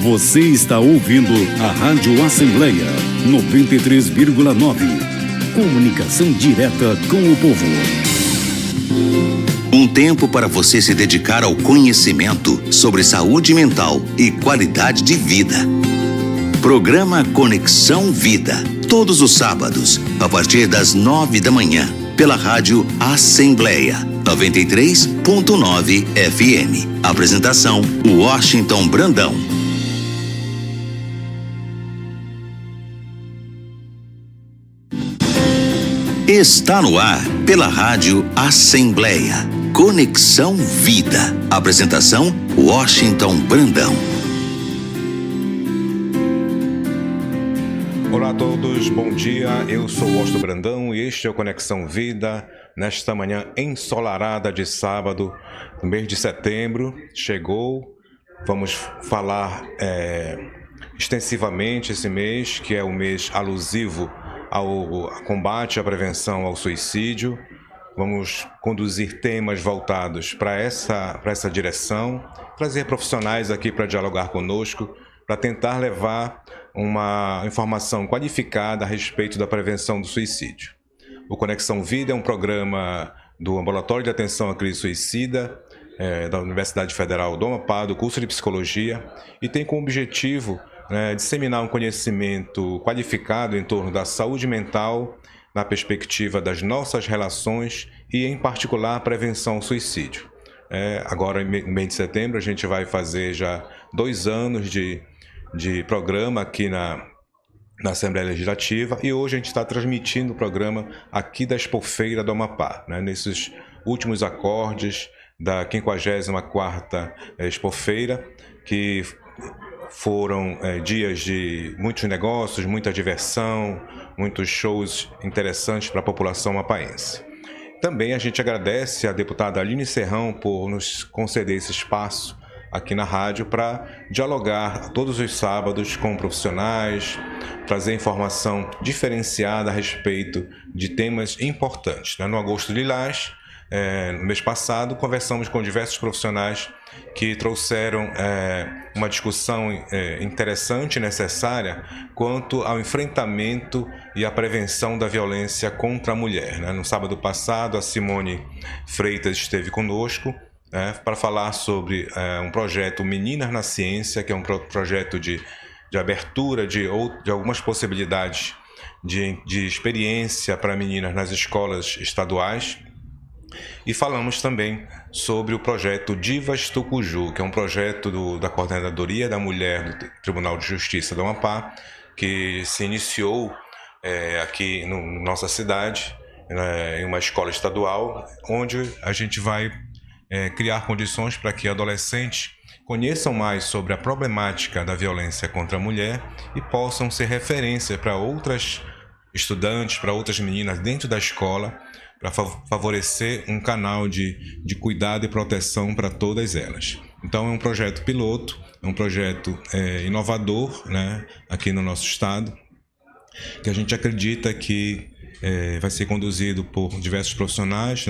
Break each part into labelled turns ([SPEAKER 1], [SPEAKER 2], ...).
[SPEAKER 1] Você está ouvindo a Rádio Assembleia 93,9. Comunicação direta com o povo.
[SPEAKER 2] Um tempo para você se dedicar ao conhecimento sobre saúde mental e qualidade de vida. Programa Conexão Vida, todos os sábados, a partir das 9 da manhã, pela Rádio Assembleia 93.9 FM. Apresentação: Washington Brandão. Está no ar, pela Rádio Assembleia. Conexão Vida. Apresentação: Washington Brandão.
[SPEAKER 3] Olá a todos, bom dia. Eu sou Washington Brandão e este é o Conexão Vida. Nesta manhã ensolarada de sábado, no mês de setembro, chegou. Vamos falar extensivamente esse mês, que é o mês alusivo ao combate à prevenção ao suicídio. Vamos conduzir temas voltados para essa direção, trazer profissionais aqui para dialogar conosco, para tentar levar uma informação qualificada a respeito da prevenção do suicídio. O Conexão Vida é um programa do Ambulatório de Atenção à Crise Suicida, da Universidade Federal do Amapá, do curso de Psicologia, e tem como objetivo disseminar um conhecimento qualificado em torno da saúde mental, na perspectiva das nossas relações e, em particular, a prevenção ao suicídio. Agora, no mês de setembro, a gente vai fazer já 2 anos de programa aqui na Assembleia Legislativa, e hoje a gente está transmitindo o programa aqui da Expofeira do Amapá, nesses últimos acordes da 54ª Expofeira, que foram dias de muitos negócios, muita diversão, muitos shows interessantes para a população mapaense. Também a gente agradece à deputada Aline Serrão por nos conceder esse espaço aqui na rádio para dialogar todos os sábados com profissionais, trazer informação diferenciada a respeito de temas importantes. No Agosto Lilás, no mês passado, conversamos com diversos profissionais que trouxeram uma discussão interessante e necessária quanto ao enfrentamento e à prevenção da violência contra a mulher. No sábado passado, a Simone Freitas esteve conosco para falar sobre um projeto Meninas na Ciência, que é um projeto de abertura de algumas possibilidades de experiência para meninas nas escolas estaduais. E falamos também sobre o projeto Divas Tucuju, que é um projeto da Coordenadoria da Mulher do Tribunal de Justiça do Amapá, que se iniciou aqui na nossa cidade, em uma escola estadual, onde a gente vai criar condições para que adolescentes conheçam mais sobre a problemática da violência contra a mulher e possam ser referência para outras estudantes, para outras meninas dentro da escola, para favorecer um canal de cuidado e proteção para todas elas. Então é um projeto piloto, é um projeto inovador, aqui no nosso estado, que a gente acredita que vai ser conduzido por diversos profissionais,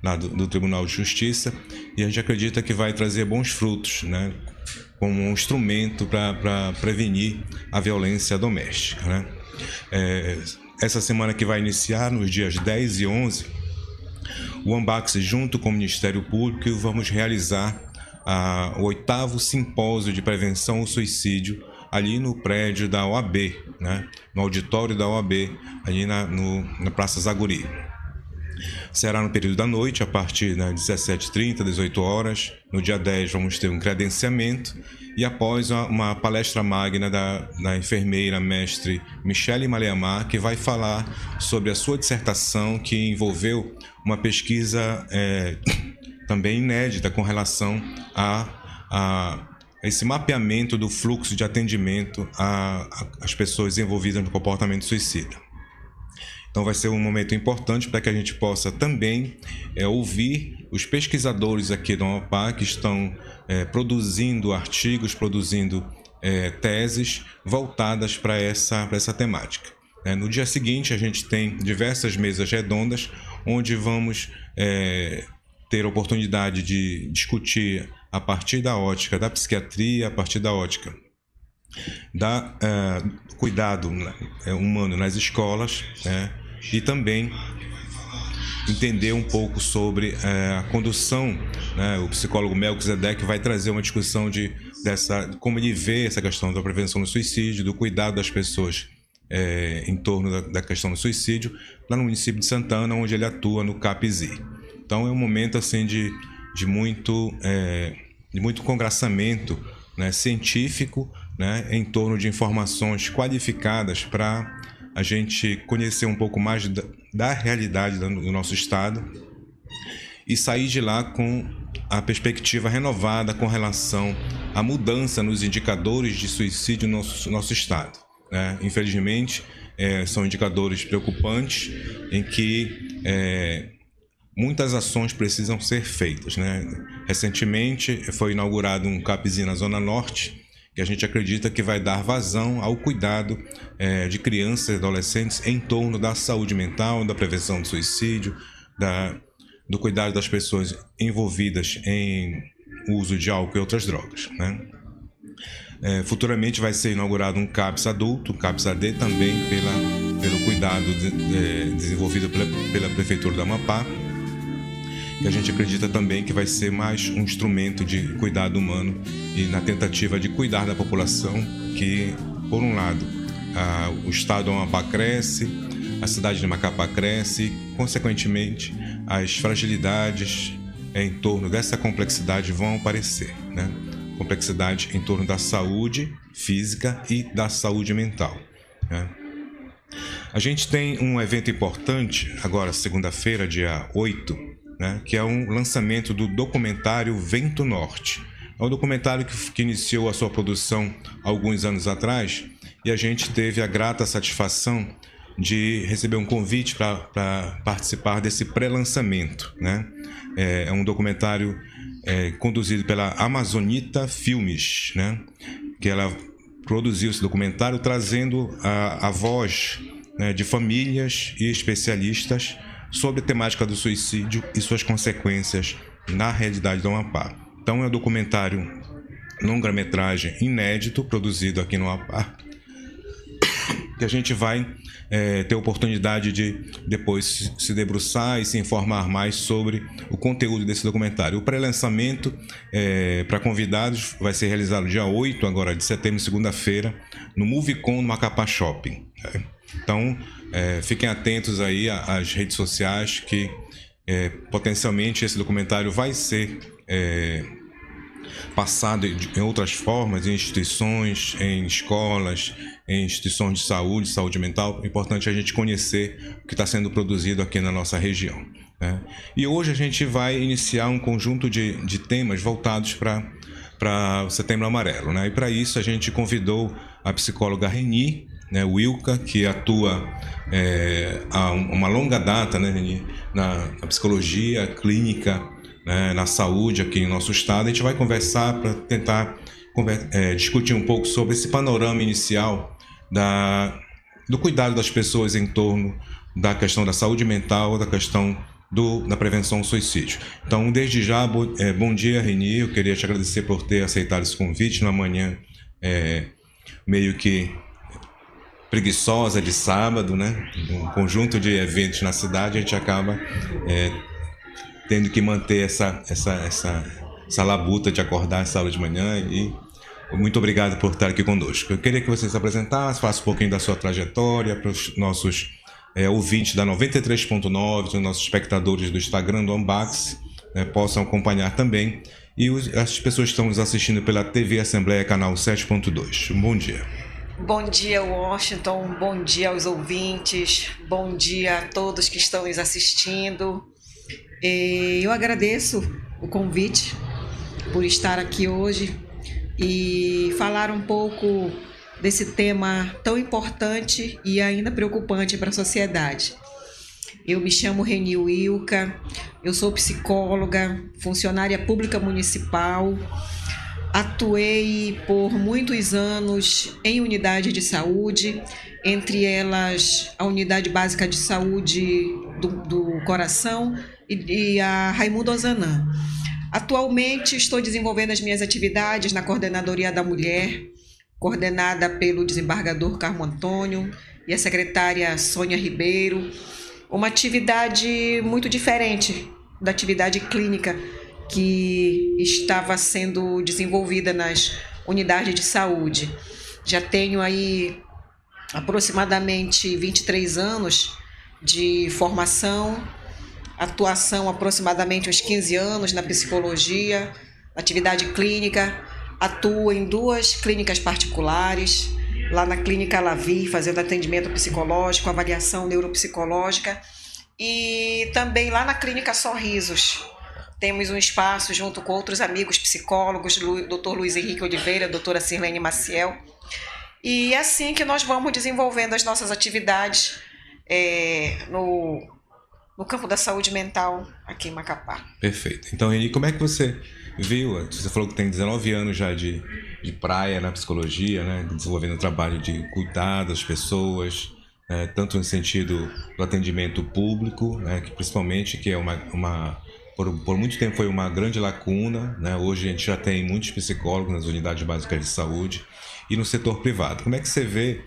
[SPEAKER 3] lá do Tribunal de Justiça, e a gente acredita que vai trazer bons frutos, como um instrumento para prevenir a violência doméstica. Essa semana que vai iniciar, nos dias 10 e 11, o Ambax, junto com o Ministério Público, vamos realizar o 8º Simpósio de Prevenção ao Suicídio, ali no prédio da OAB, no auditório da OAB, ali na Praça Zaguri. Será no período da noite, a partir das 17h30, 18 horas. No dia 10 vamos ter um credenciamento e após uma palestra magna da enfermeira mestre Michele Maleamar, que vai falar sobre a sua dissertação, que envolveu uma pesquisa também inédita com relação a esse mapeamento do fluxo de atendimento às pessoas envolvidas no comportamento suicida. Então vai ser um momento importante para que a gente possa também ouvir os pesquisadores aqui do Amapá que estão produzindo artigos, produzindo teses voltadas para essa temática. No dia seguinte a gente tem diversas mesas redondas onde vamos ter a oportunidade de discutir a partir da ótica da psiquiatria, a partir da ótica cuidado humano nas escolas, né? E também entender um pouco sobre a condução, né? O psicólogo Melquisedeque vai trazer uma discussão como ele vê essa questão da prevenção do suicídio, do cuidado das pessoas em torno da questão do suicídio, lá no município de Santana, onde ele atua no CAPSI. Então é um momento assim de muito congraçamento, né, científico, né, em torno de informações qualificadas para a gente conhecer um pouco mais da realidade do nosso estado e sair de lá com a perspectiva renovada com relação à mudança nos indicadores de suicídio no nosso estado, né? Infelizmente, são indicadores preocupantes em que muitas ações precisam ser feitas, né? Recentemente foi inaugurado um CAPSI na Zona Norte, que a gente acredita que vai dar vazão ao cuidado de crianças e adolescentes em torno da saúde mental, da prevenção do suicídio, do cuidado das pessoas envolvidas em uso de álcool e outras drogas, né? Futuramente vai ser inaugurado um CAPS adulto, um CAPS AD também pelo cuidado desenvolvido pela Prefeitura do Amapá, que a gente acredita também que vai ser mais um instrumento de cuidado humano e na tentativa de cuidar da população, que, por um lado, o estado do Amapá cresce, a cidade de Macapá cresce e, consequentemente, as fragilidades em torno dessa complexidade vão aparecer, né? Complexidade em torno da saúde física e da saúde mental, né? A gente tem um evento importante, agora segunda-feira, dia 8, né, que é um lançamento do documentário Vento Norte. É um documentário que iniciou a sua produção há alguns anos atrás e a gente teve a grata satisfação de receber um convite para participar desse pré-lançamento, né? É um documentário conduzido pela Amazonita Filmes, né, que ela produziu esse documentário trazendo a voz, né, de famílias e especialistas sobre a temática do suicídio e suas consequências na realidade do Amapá. Então é um documentário longa-metragem inédito, produzido aqui no Amapá, que a gente vai ter a oportunidade de depois se debruçar e se informar mais sobre o conteúdo desse documentário. O pré-lançamento para convidados vai ser realizado dia 8 agora de setembro, segunda-feira, no Movicon, no Macapá Shopping. Então, fiquem atentos aí às redes sociais que potencialmente esse documentário vai ser passado em outras formas, em instituições, em escolas, em instituições de saúde mental. É importante a gente conhecer o que está sendo produzido aqui na nossa região, né? E hoje a gente vai iniciar um conjunto de temas voltados para o Setembro Amarelo, né? E para isso a gente convidou a psicóloga Reni, né, Wilka, que atua há uma longa data, né, Reni, na psicologia clínica, né, na saúde aqui no nosso estado. A gente vai conversar para tentar discutir um pouco sobre esse panorama inicial do cuidado das pessoas em torno da questão da saúde mental, da questão da prevenção ao suicídio. Então, desde já, bom dia, Reni. Eu queria te agradecer por ter aceitado esse convite numa manhã meio que preguiçosa de sábado, né? Um conjunto de eventos na cidade, a gente acaba tendo que manter essa labuta de acordar essa hora de manhã. E muito obrigado por estar aqui conosco. Eu queria que você se apresentasse, faça um pouquinho da sua trajetória para os nossos ouvintes da 93.9, os nossos espectadores do Instagram do Ambax, possam acompanhar também, e as pessoas que estão nos assistindo pela TV Assembleia, canal 7.2. Bom dia.
[SPEAKER 4] Bom dia, Washington. Bom dia aos ouvintes. Bom dia a todos que estão nos assistindo. Eu agradeço o convite por estar aqui hoje e falar um pouco desse tema tão importante e ainda preocupante para a sociedade. Eu me chamo Reni Wilka, eu sou psicóloga, funcionária pública municipal, atuei por muitos anos em unidade de saúde, entre elas a Unidade Básica de Saúde do Coração e a Raimundo Ozanam. Atualmente estou desenvolvendo as minhas atividades na Coordenadoria da Mulher, coordenada pelo desembargador Carmo Antônio e a secretária Sônia Ribeiro. Uma atividade muito diferente da atividade clínica que estava sendo desenvolvida nas unidades de saúde. Já tenho aí aproximadamente 23 anos de formação, atuação aproximadamente uns 15 anos na psicologia, atividade clínica. Atuo em 2 clínicas particulares, lá na Clínica Lavi, fazendo atendimento psicológico, avaliação neuropsicológica, e também lá na Clínica Sorrisos. Temos um espaço junto com outros amigos psicólogos, Dr. Luiz Henrique Oliveira, doutora Sirlene Maciel. E é assim que nós vamos desenvolvendo as nossas atividades no campo da saúde mental aqui em Macapá.
[SPEAKER 3] Perfeito. Então, Reni, como é que você viu? Você falou que tem 19 anos já de praia na psicologia, né? Desenvolvendo o trabalho de cuidar das pessoas, tanto no sentido do atendimento público, né? Que principalmente que é por muito tempo foi uma grande lacuna, né? Hoje a gente já tem muitos psicólogos nas unidades básicas de saúde e no setor privado. Como é que você vê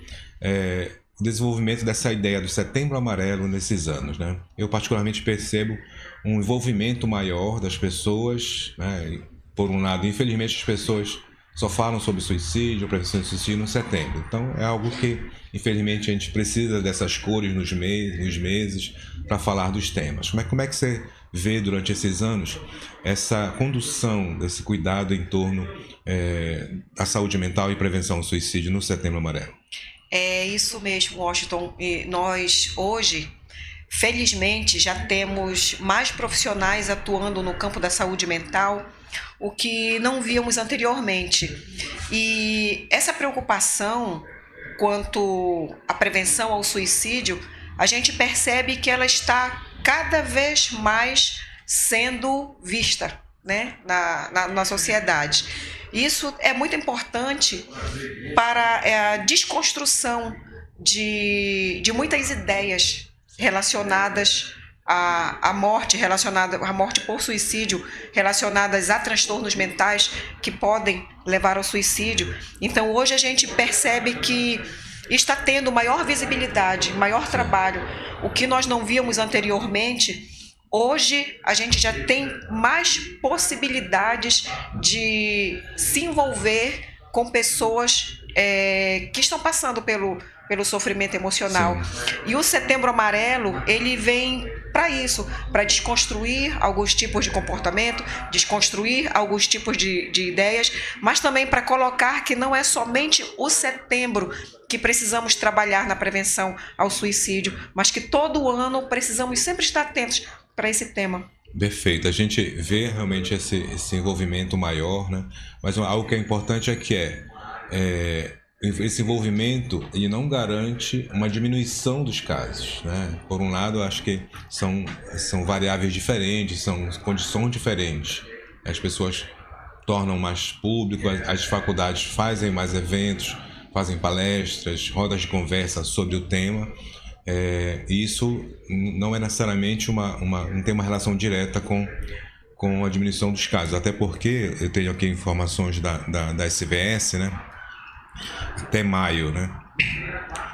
[SPEAKER 3] o desenvolvimento dessa ideia do Setembro Amarelo nesses anos, né? Eu particularmente percebo um envolvimento maior das pessoas, né? Por um lado, infelizmente as pessoas só falam sobre suicídio, prevenção de suicídio no setembro. Então é algo que, infelizmente, a gente precisa dessas cores nos meses para falar dos temas. Como é que você vê durante esses anos essa condução desse cuidado em torno da saúde mental e prevenção do suicídio no Setembro Amarelo?
[SPEAKER 4] É isso mesmo, Washington. E nós hoje, felizmente, já temos mais profissionais atuando no campo da saúde mental, o que não víamos anteriormente. E essa preocupação quanto à prevenção ao suicídio, a gente percebe que ela está cada vez mais sendo vista, né, na sociedade. Isso é muito importante para a desconstrução de muitas ideias relacionadas à morte, à morte por suicídio, relacionadas a transtornos mentais que podem levar ao suicídio. Então, hoje a gente percebe que está tendo maior visibilidade, maior trabalho, o que nós não víamos anteriormente. Hoje a gente já tem mais possibilidades de se envolver com pessoas que estão passando pelo sofrimento emocional. Sim. E o Setembro Amarelo, ele vem para isso, para desconstruir alguns tipos de comportamento, desconstruir alguns tipos de ideias, mas também para colocar que não é somente o setembro que precisamos trabalhar na prevenção ao suicídio, mas que todo ano precisamos sempre estar atentos para esse tema.
[SPEAKER 3] Perfeito. A gente vê realmente esse envolvimento maior, né? Mas algo que é importante é que esse envolvimento ele não garante uma diminuição dos casos, né? Por um lado, eu acho que são variáveis diferentes, são condições diferentes. As pessoas tornam mais público, as faculdades fazem mais eventos, fazem palestras, rodas de conversa sobre o tema. Isso não é necessariamente não tem uma relação direta com a diminuição dos casos, até porque eu tenho aqui informações da SVS, né? Até maio, né?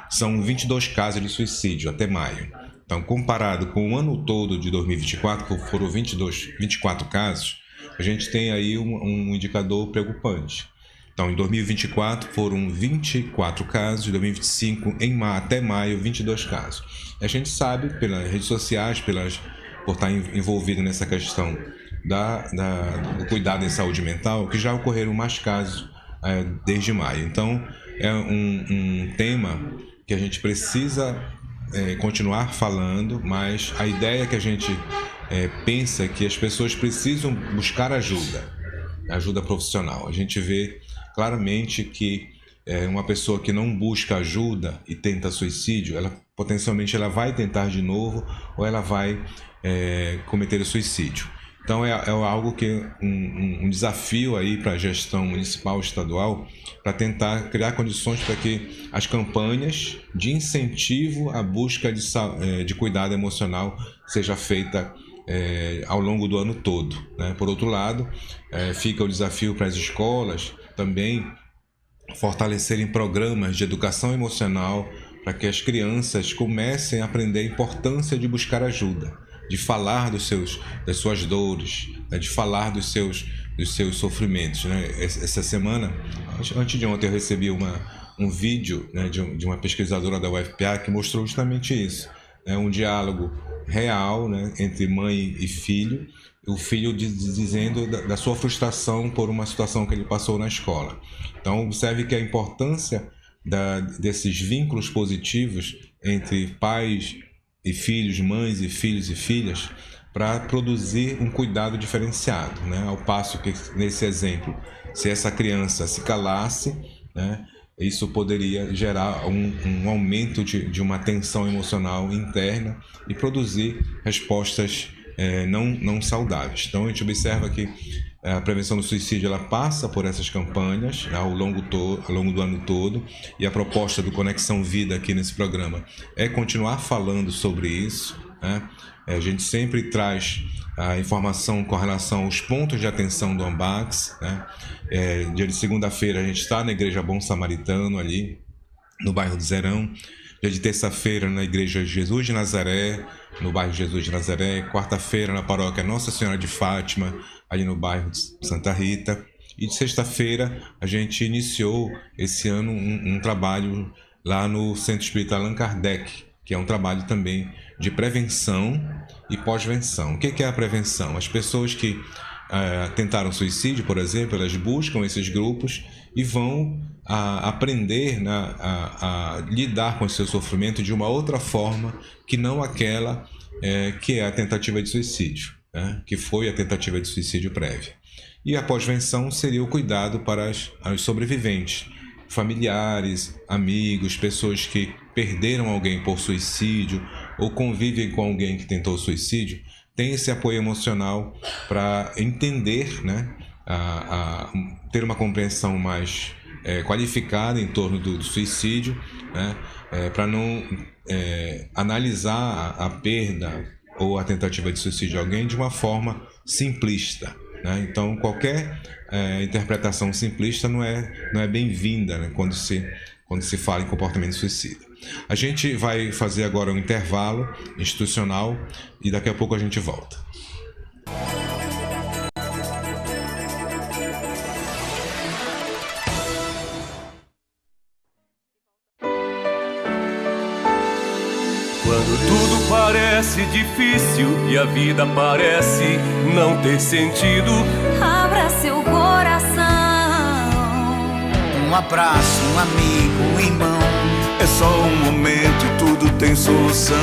[SPEAKER 3] São 22 casos de suicídio até maio. Então, comparado com o ano todo de 2024, que foram 24 casos, a gente tem aí um indicador preocupante. Então, em 2024 foram 24 casos, em 2025 até maio 22 casos. A gente sabe pelas redes sociais, por estar envolvido nessa questão do cuidado em saúde mental, que já ocorreram mais casos desde maio. Então, é um tema que a gente precisa continuar falando, mas a ideia que a gente pensa é que as pessoas precisam buscar ajuda profissional. A gente vê claramente que uma pessoa que não busca ajuda e tenta suicídio, potencialmente ela vai tentar de novo ou ela vai cometer o suicídio. Então é algo que um desafio aí para a gestão municipal, estadual, para tentar criar condições para que as campanhas de incentivo à busca de cuidado emocional seja feita ao longo do ano todo, né? Por outro lado, fica o desafio para as escolas também fortalecerem programas de educação emocional para que as crianças comecem a aprender a importância de buscar ajuda, de falar das suas dores, né, de falar dos seus sofrimentos, né? Essa semana, antes de ontem, eu recebi um vídeo, né, de uma pesquisadora da UFPA que mostrou justamente isso, né, um diálogo real, né, entre mãe e filho, o filho dizendo da sua frustração por uma situação que ele passou na escola. Então, observe que a importância desses vínculos positivos entre pais e filhos, mães e filhos e filhas, para produzir um cuidado diferenciado, né? Ao passo que, nesse exemplo, se essa criança se calasse, né, isso poderia gerar um aumento de uma tensão emocional interna e produzir respostas não saudáveis. Então, a gente observa que a prevenção do suicídio ela passa por essas campanhas, né, ao longo do ano todo, e a proposta do Conexão Vida aqui nesse programa é continuar falando sobre isso, né? A gente sempre traz a informação com relação aos pontos de atenção do Ambax, né? Dia de segunda-feira a gente está na Igreja Bom Samaritano, ali no bairro do Zerão. Dia de terça-feira na Igreja Jesus de Nazaré, no bairro Jesus de Nazaré. Quarta-feira na Paróquia Nossa Senhora de Fátima, ali no bairro de Santa Rita. E de sexta-feira a gente iniciou esse ano um trabalho lá no Centro Espírita Allan Kardec, que é um trabalho também de prevenção e pós-venção. O que é a prevenção? As pessoas que tentaram suicídio, por exemplo, elas buscam esses grupos e vão aprender, né, a lidar com o seu sofrimento de uma outra forma que não aquela que é a tentativa de suicídio, né, que foi a tentativa de suicídio prévia. E a pós-venção seria o cuidado para os sobreviventes, familiares, amigos, pessoas que perderam alguém por suicídio ou convivem com alguém que tentou suicídio, tem esse apoio emocional para entender, né, ter uma compreensão mais qualificada em torno do suicídio, né, para não analisar a perda ou a tentativa de suicídio de alguém de uma forma simplista, né? Então, qualquer interpretação simplista não é bem-vinda, né, quando se fala em comportamento suicida. A gente vai fazer agora um intervalo institucional e daqui a pouco a gente volta.
[SPEAKER 5] Quando tudo parece difícil e a vida parece não ter sentido,
[SPEAKER 6] abra seu coração.
[SPEAKER 7] Um abraço, um amigo, um irmão.
[SPEAKER 5] é só um momento e tudo tem solução.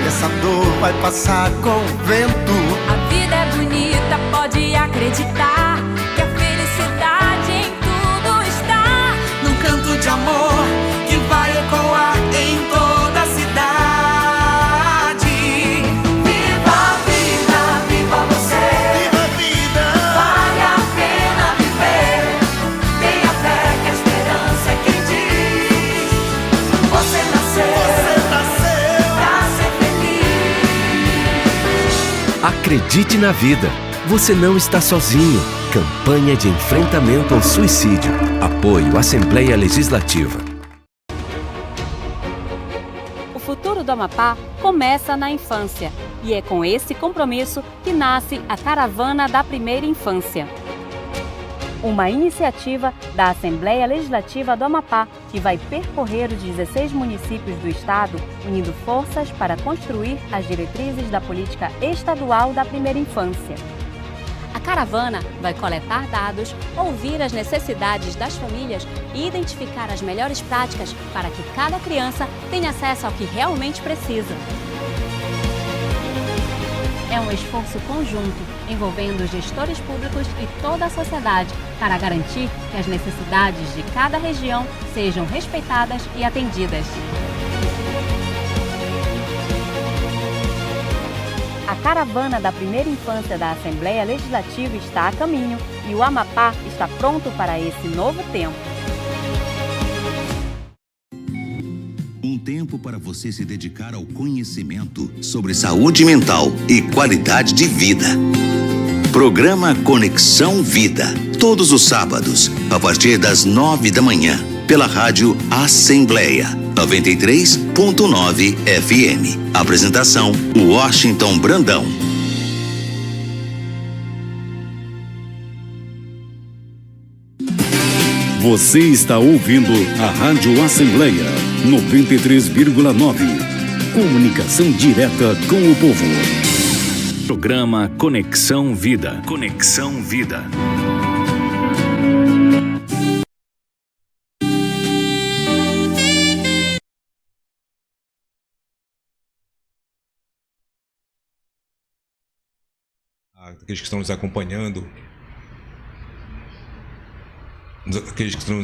[SPEAKER 7] Essa dor vai passar com o vento.
[SPEAKER 6] A vida é bonita, pode acreditar que a felicidade em tudo está.
[SPEAKER 7] Num canto de amor que vai ecoar em toda a cidade.
[SPEAKER 6] Viva a vida, viva você.
[SPEAKER 7] Viva a vida,
[SPEAKER 6] Vale a pena viver. Tenha fé que a esperança é quem diz. Você nasceu pra ser feliz.
[SPEAKER 8] Acredite na vida. Você não está sozinho. Campanha de enfrentamento ao suicídio. Apoio Assembleia Legislativa.
[SPEAKER 9] O futuro do Amapá começa na infância. E é com esse compromisso que nasce a Caravana da Primeira Infância. Uma iniciativa da Assembleia Legislativa do Amapá que vai percorrer os 16 municípios do estado, unindo forças para construir as diretrizes da política estadual da primeira infância. A caravana vai coletar dados, ouvir as necessidades das famílias e identificar as melhores práticas para que cada criança tenha acesso ao que realmente precisa. É um esforço conjunto, envolvendo os gestores públicos e toda a sociedade, para garantir que as necessidades de cada região sejam respeitadas e atendidas. A caravana da primeira infância da Assembleia Legislativa está a caminho e o Amapá está pronto para esse novo tempo.
[SPEAKER 2] Um tempo para você se dedicar ao conhecimento sobre saúde mental e qualidade de vida. Programa Conexão Vida. Todos os sábados, a partir das 9 da manhã, pela rádio Assembleia 93.9 FM. Apresentação: Washington Brandão.
[SPEAKER 1] Você está ouvindo a Rádio Assembleia 93,9. Comunicação direta com o povo.
[SPEAKER 8] Programa Conexão Vida. Conexão Vida.
[SPEAKER 3] Aqueles que estão nos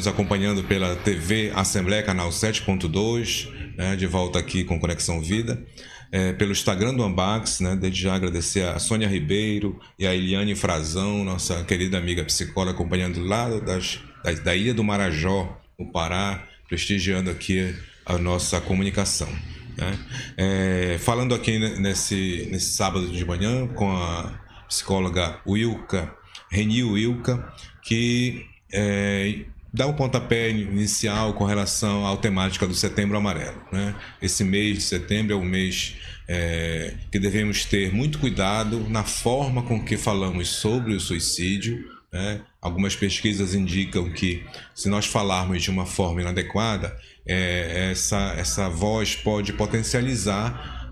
[SPEAKER 3] acompanhando, pela TV Assembleia, canal 7.2, né, de volta aqui com Conexão Vida, pelo Instagram do Ambax, né, desde já agradecer a Sônia Ribeiro e a Eliane Frazão, nossa querida amiga psicóloga, acompanhando lá da Ilha do Marajó, no Pará, prestigiando aqui a nossa comunicação. Né? Falando aqui nesse sábado de manhã com a psicóloga Reni Wilka, que dá um pontapé inicial com relação à temática do Setembro Amarelo. Né? Esse mês de setembro é um mês que devemos ter muito cuidado na forma com que falamos sobre o suicídio. Né? Algumas pesquisas indicam que, se nós falarmos de uma forma inadequada, essa voz pode potencializar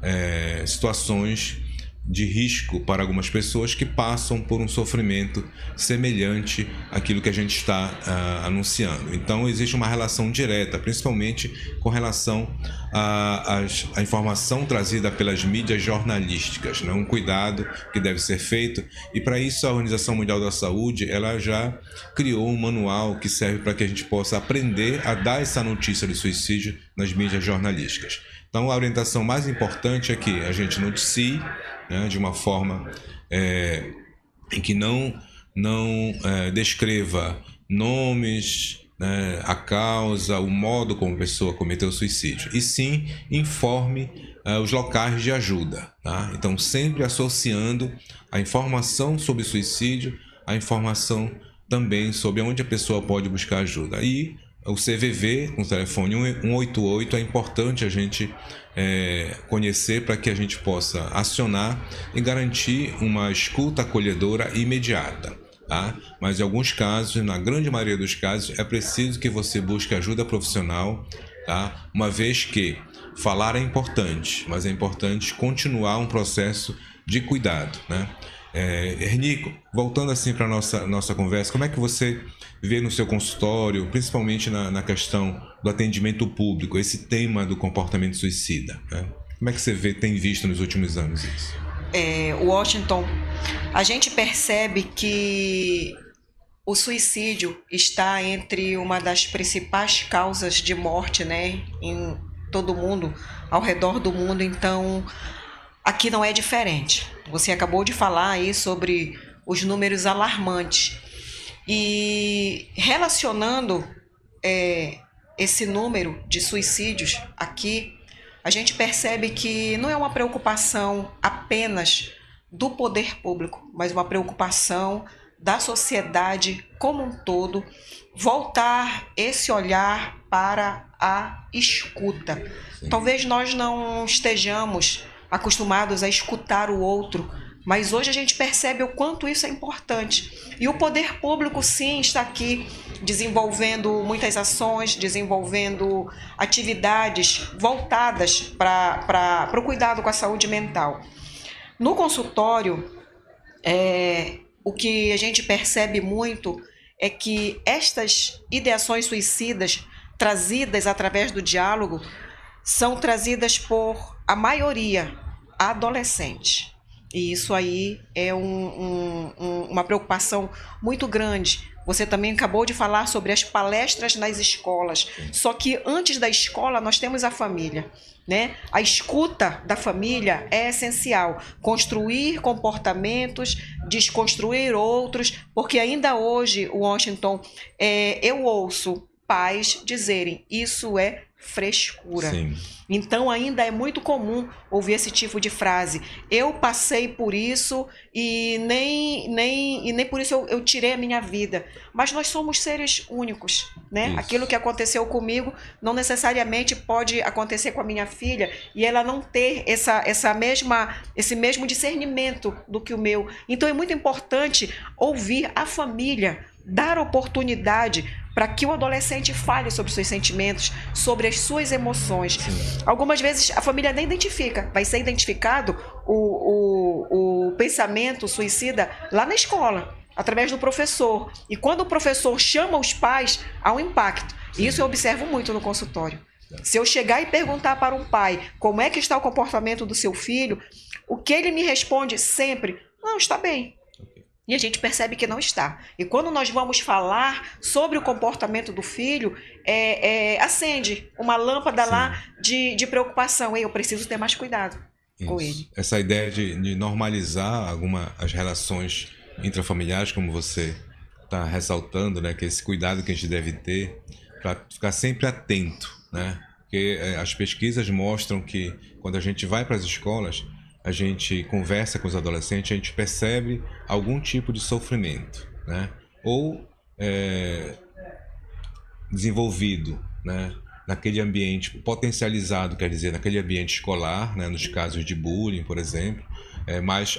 [SPEAKER 3] situações de risco para algumas pessoas que passam por um sofrimento semelhante àquilo que a gente está anunciando. Então, existe uma relação direta, principalmente com relação à informação trazida pelas mídias jornalísticas, né? Um cuidado que deve ser feito, e para isso a Organização Mundial da Saúde ela já criou um manual que serve para que a gente possa aprender a dar essa notícia de suicídio nas mídias jornalísticas. Então, a orientação mais importante é que a gente noticie, né, de uma forma em que não descreva nomes, né, a causa, o modo como a pessoa cometeu o suicídio, e sim informe os locais de ajuda. Tá? Então, sempre associando a informação sobre suicídio à informação também sobre onde a pessoa pode buscar ajuda. E o CVV, com o telefone 188, é importante a gente conhecer para que a gente possa acionar e garantir uma escuta acolhedora imediata. Tá? Mas em alguns casos, na grande maioria dos casos, é preciso que você busque ajuda profissional, tá? Uma vez que falar é importante, mas é importante continuar um processo de cuidado. Né? Renico, voltando assim para a nossa conversa, como é que você vê no seu consultório, principalmente na questão do atendimento público, esse tema do comportamento suicida? Né? Como é que você tem visto nos últimos anos isso?
[SPEAKER 4] Washington, a gente percebe que o suicídio está entre uma das principais causas de morte, né, em todo o mundo, ao redor do mundo. Então, aqui não é diferente. Você acabou de falar aí sobre os números alarmantes. E relacionando esse número de suicídios aqui, a gente percebe que não é uma preocupação apenas do poder público, mas uma preocupação da sociedade como um todo, voltar esse olhar para a escuta. Sim. Talvez nós não estejamos acostumados a escutar o outro, mas hoje a gente percebe o quanto isso é importante. E o poder público, sim, está aqui desenvolvendo muitas ações, desenvolvendo atividades voltadas para o cuidado com a saúde mental. No consultório, o que a gente percebe muito é que estas ideações suicidas trazidas através do diálogo são trazidas por a maioria adolescente. E isso aí é uma preocupação muito grande. Você também acabou de falar sobre as palestras nas escolas. Só que antes da escola nós temos a família, né? A escuta da família é essencial. Construir comportamentos, desconstruir outros, porque ainda hoje, Washington, eu ouço pais dizerem: isso é frescura.
[SPEAKER 3] Sim.
[SPEAKER 4] Então ainda é muito comum ouvir esse tipo de frase. Eu passei por isso e nem por isso eu tirei a minha vida. Mas nós somos seres únicos, né?
[SPEAKER 3] Isso.
[SPEAKER 4] Aquilo que aconteceu comigo não necessariamente pode acontecer com a minha filha e ela não ter esse mesmo discernimento do que o meu. Então é muito importante ouvir a família, dar oportunidade para que o adolescente fale sobre os seus sentimentos, sobre as suas emoções.
[SPEAKER 3] Sim.
[SPEAKER 4] Algumas vezes a família nem identifica, vai ser identificado o pensamento suicida lá na escola, através do professor. E quando o professor chama os pais, há um impacto. E isso eu observo muito no consultório. Se eu chegar e perguntar para um pai como é que está o comportamento do seu filho, o que ele me responde sempre, não, está bem. E a gente percebe que não está. E quando nós vamos falar sobre o comportamento do filho, acende uma lâmpada lá de preocupação. Eu preciso ter mais cuidado com ele.
[SPEAKER 3] Essa ideia de normalizar as relações intrafamiliares, como você está ressaltando, né, que esse cuidado que a gente deve ter para ficar sempre atento, né? Porque as pesquisas mostram que quando a gente vai para as escolas, a gente conversa com os adolescentes, a gente percebe algum tipo de sofrimento, né? Ou desenvolvido, né? Naquele ambiente potencializado, quer dizer, naquele ambiente escolar, né? Nos casos de bullying, por exemplo. Mas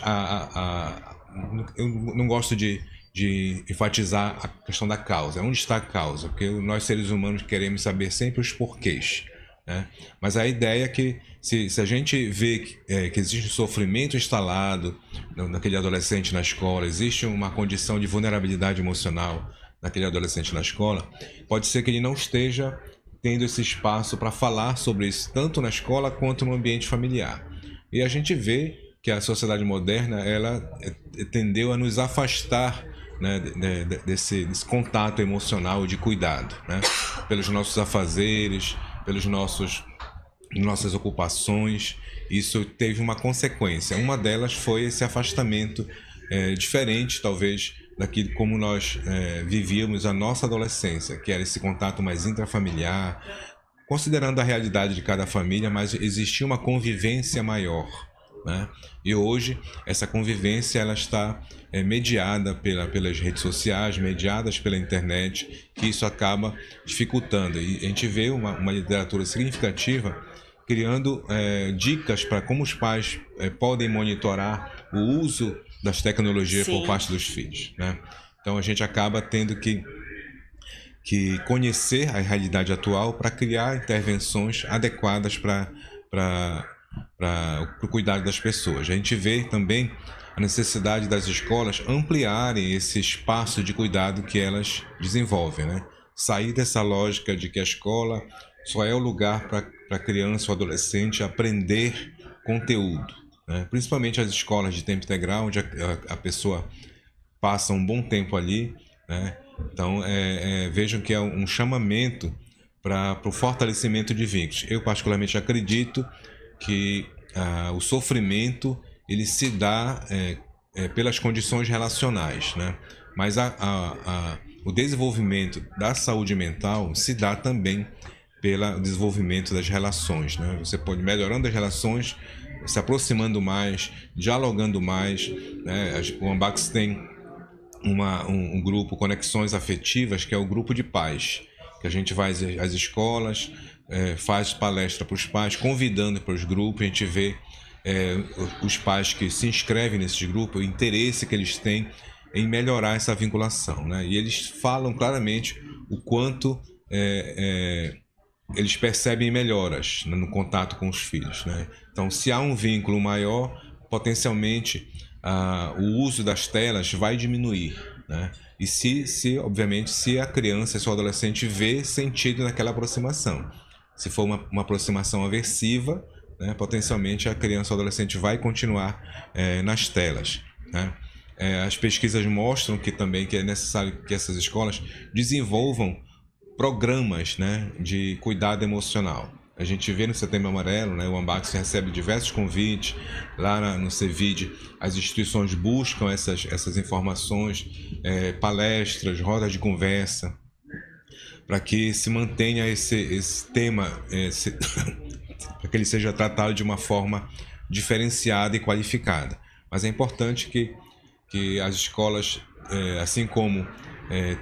[SPEAKER 3] eu não gosto de enfatizar a questão da causa. Onde está a causa? Porque nós, seres humanos, queremos saber sempre os porquês, né? Mas a ideia é que se a gente vê que existe um sofrimento instalado naquele adolescente na escola, existe uma condição de vulnerabilidade emocional naquele adolescente na escola, pode ser que ele não esteja tendo esse espaço para falar sobre isso, tanto na escola quanto no ambiente familiar. E a gente vê que a sociedade moderna, ela tendeu a nos afastar, né, desse contato emocional de cuidado, né, pelos nossos afazeres, pelas nossas ocupações. Isso teve uma consequência. Uma delas foi esse afastamento diferente, talvez, daquilo como nós vivíamos a nossa adolescência, que era esse contato mais intrafamiliar, considerando a realidade de cada família, mas existia uma convivência maior, né? E hoje essa convivência ela está mediada pelas redes sociais, mediadas pela internet, que isso acaba dificultando. E a gente vê uma literatura significativa criando dicas para como os pais podem monitorar o uso das tecnologias por parte dos filhos, né? Então a gente acaba tendo que conhecer a realidade atual para criar intervenções adequadas para o cuidado das pessoas. A gente vê também a necessidade das escolas ampliarem esse espaço de cuidado que elas desenvolvem, né? Sair dessa lógica de que a escola só é o lugar para a criança ou adolescente aprender conteúdo, né? Principalmente as escolas de tempo integral, onde a pessoa passa um bom tempo ali, né? Então, vejam que é um chamamento para o fortalecimento de vínculos. Eu, particularmente, acredito que o sofrimento ele se dá pelas condições relacionais, né? Mas o desenvolvimento da saúde mental se dá também pelo desenvolvimento das relações, né? Você pode melhorando as relações, se aproximando mais, dialogando mais, né? O Ambax tem um grupo Conexões Afetivas, que é o grupo de pais, que a gente vai às escolas, faz palestra para os pais, convidando para os grupos. A gente vê os pais que se inscrevem nesses grupos, o interesse que eles têm em melhorar essa vinculação, né? E eles falam claramente o quanto eles percebem melhoras, né, no contato com os filhos, né? Então, se há um vínculo maior, potencialmente o uso das telas vai diminuir, né? E obviamente, se a criança, se o adolescente vê sentido naquela aproximação. Se for uma aproximação aversiva, né, potencialmente a criança ou adolescente vai continuar nas telas, né? As pesquisas mostram que também que é necessário que essas escolas desenvolvam programas, né, de cuidado emocional. A gente vê no Setembro Amarelo, né, o Ambax recebe diversos convites, lá no CEVID as instituições buscam essas informações, palestras, rodas de conversa. para que se mantenha esse tema, para que ele seja tratado de uma forma diferenciada e qualificada. Mas é importante que as escolas, assim como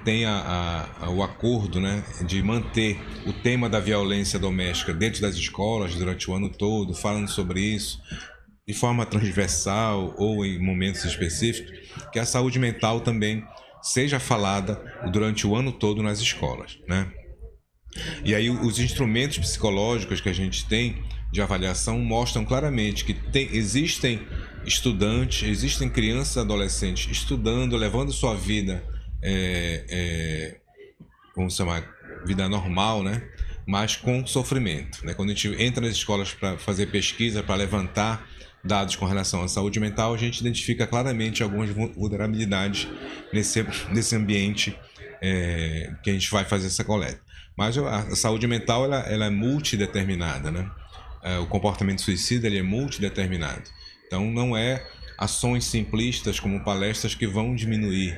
[SPEAKER 3] tenha o acordo, né, de manter o tema da violência doméstica dentro das escolas durante o ano todo, falando sobre isso de forma transversal ou em momentos específicos, que a saúde mental também seja falada durante o ano todo nas escolas, né? E aí os instrumentos psicológicos que a gente tem de avaliação mostram claramente que existem estudantes, existem crianças e adolescentes estudando, levando sua vida, vamos chamar, vida normal, né? Mas com sofrimento, né? Quando a gente entra nas escolas para fazer pesquisa, para levantar dados com relação à saúde mental, a gente identifica claramente algumas vulnerabilidades nesse ambiente que a gente vai fazer essa coleta. Mas a saúde mental ela é multideterminada, né? O comportamento suicida ele é multideterminado. Então não é ações simplistas como palestras que vão diminuir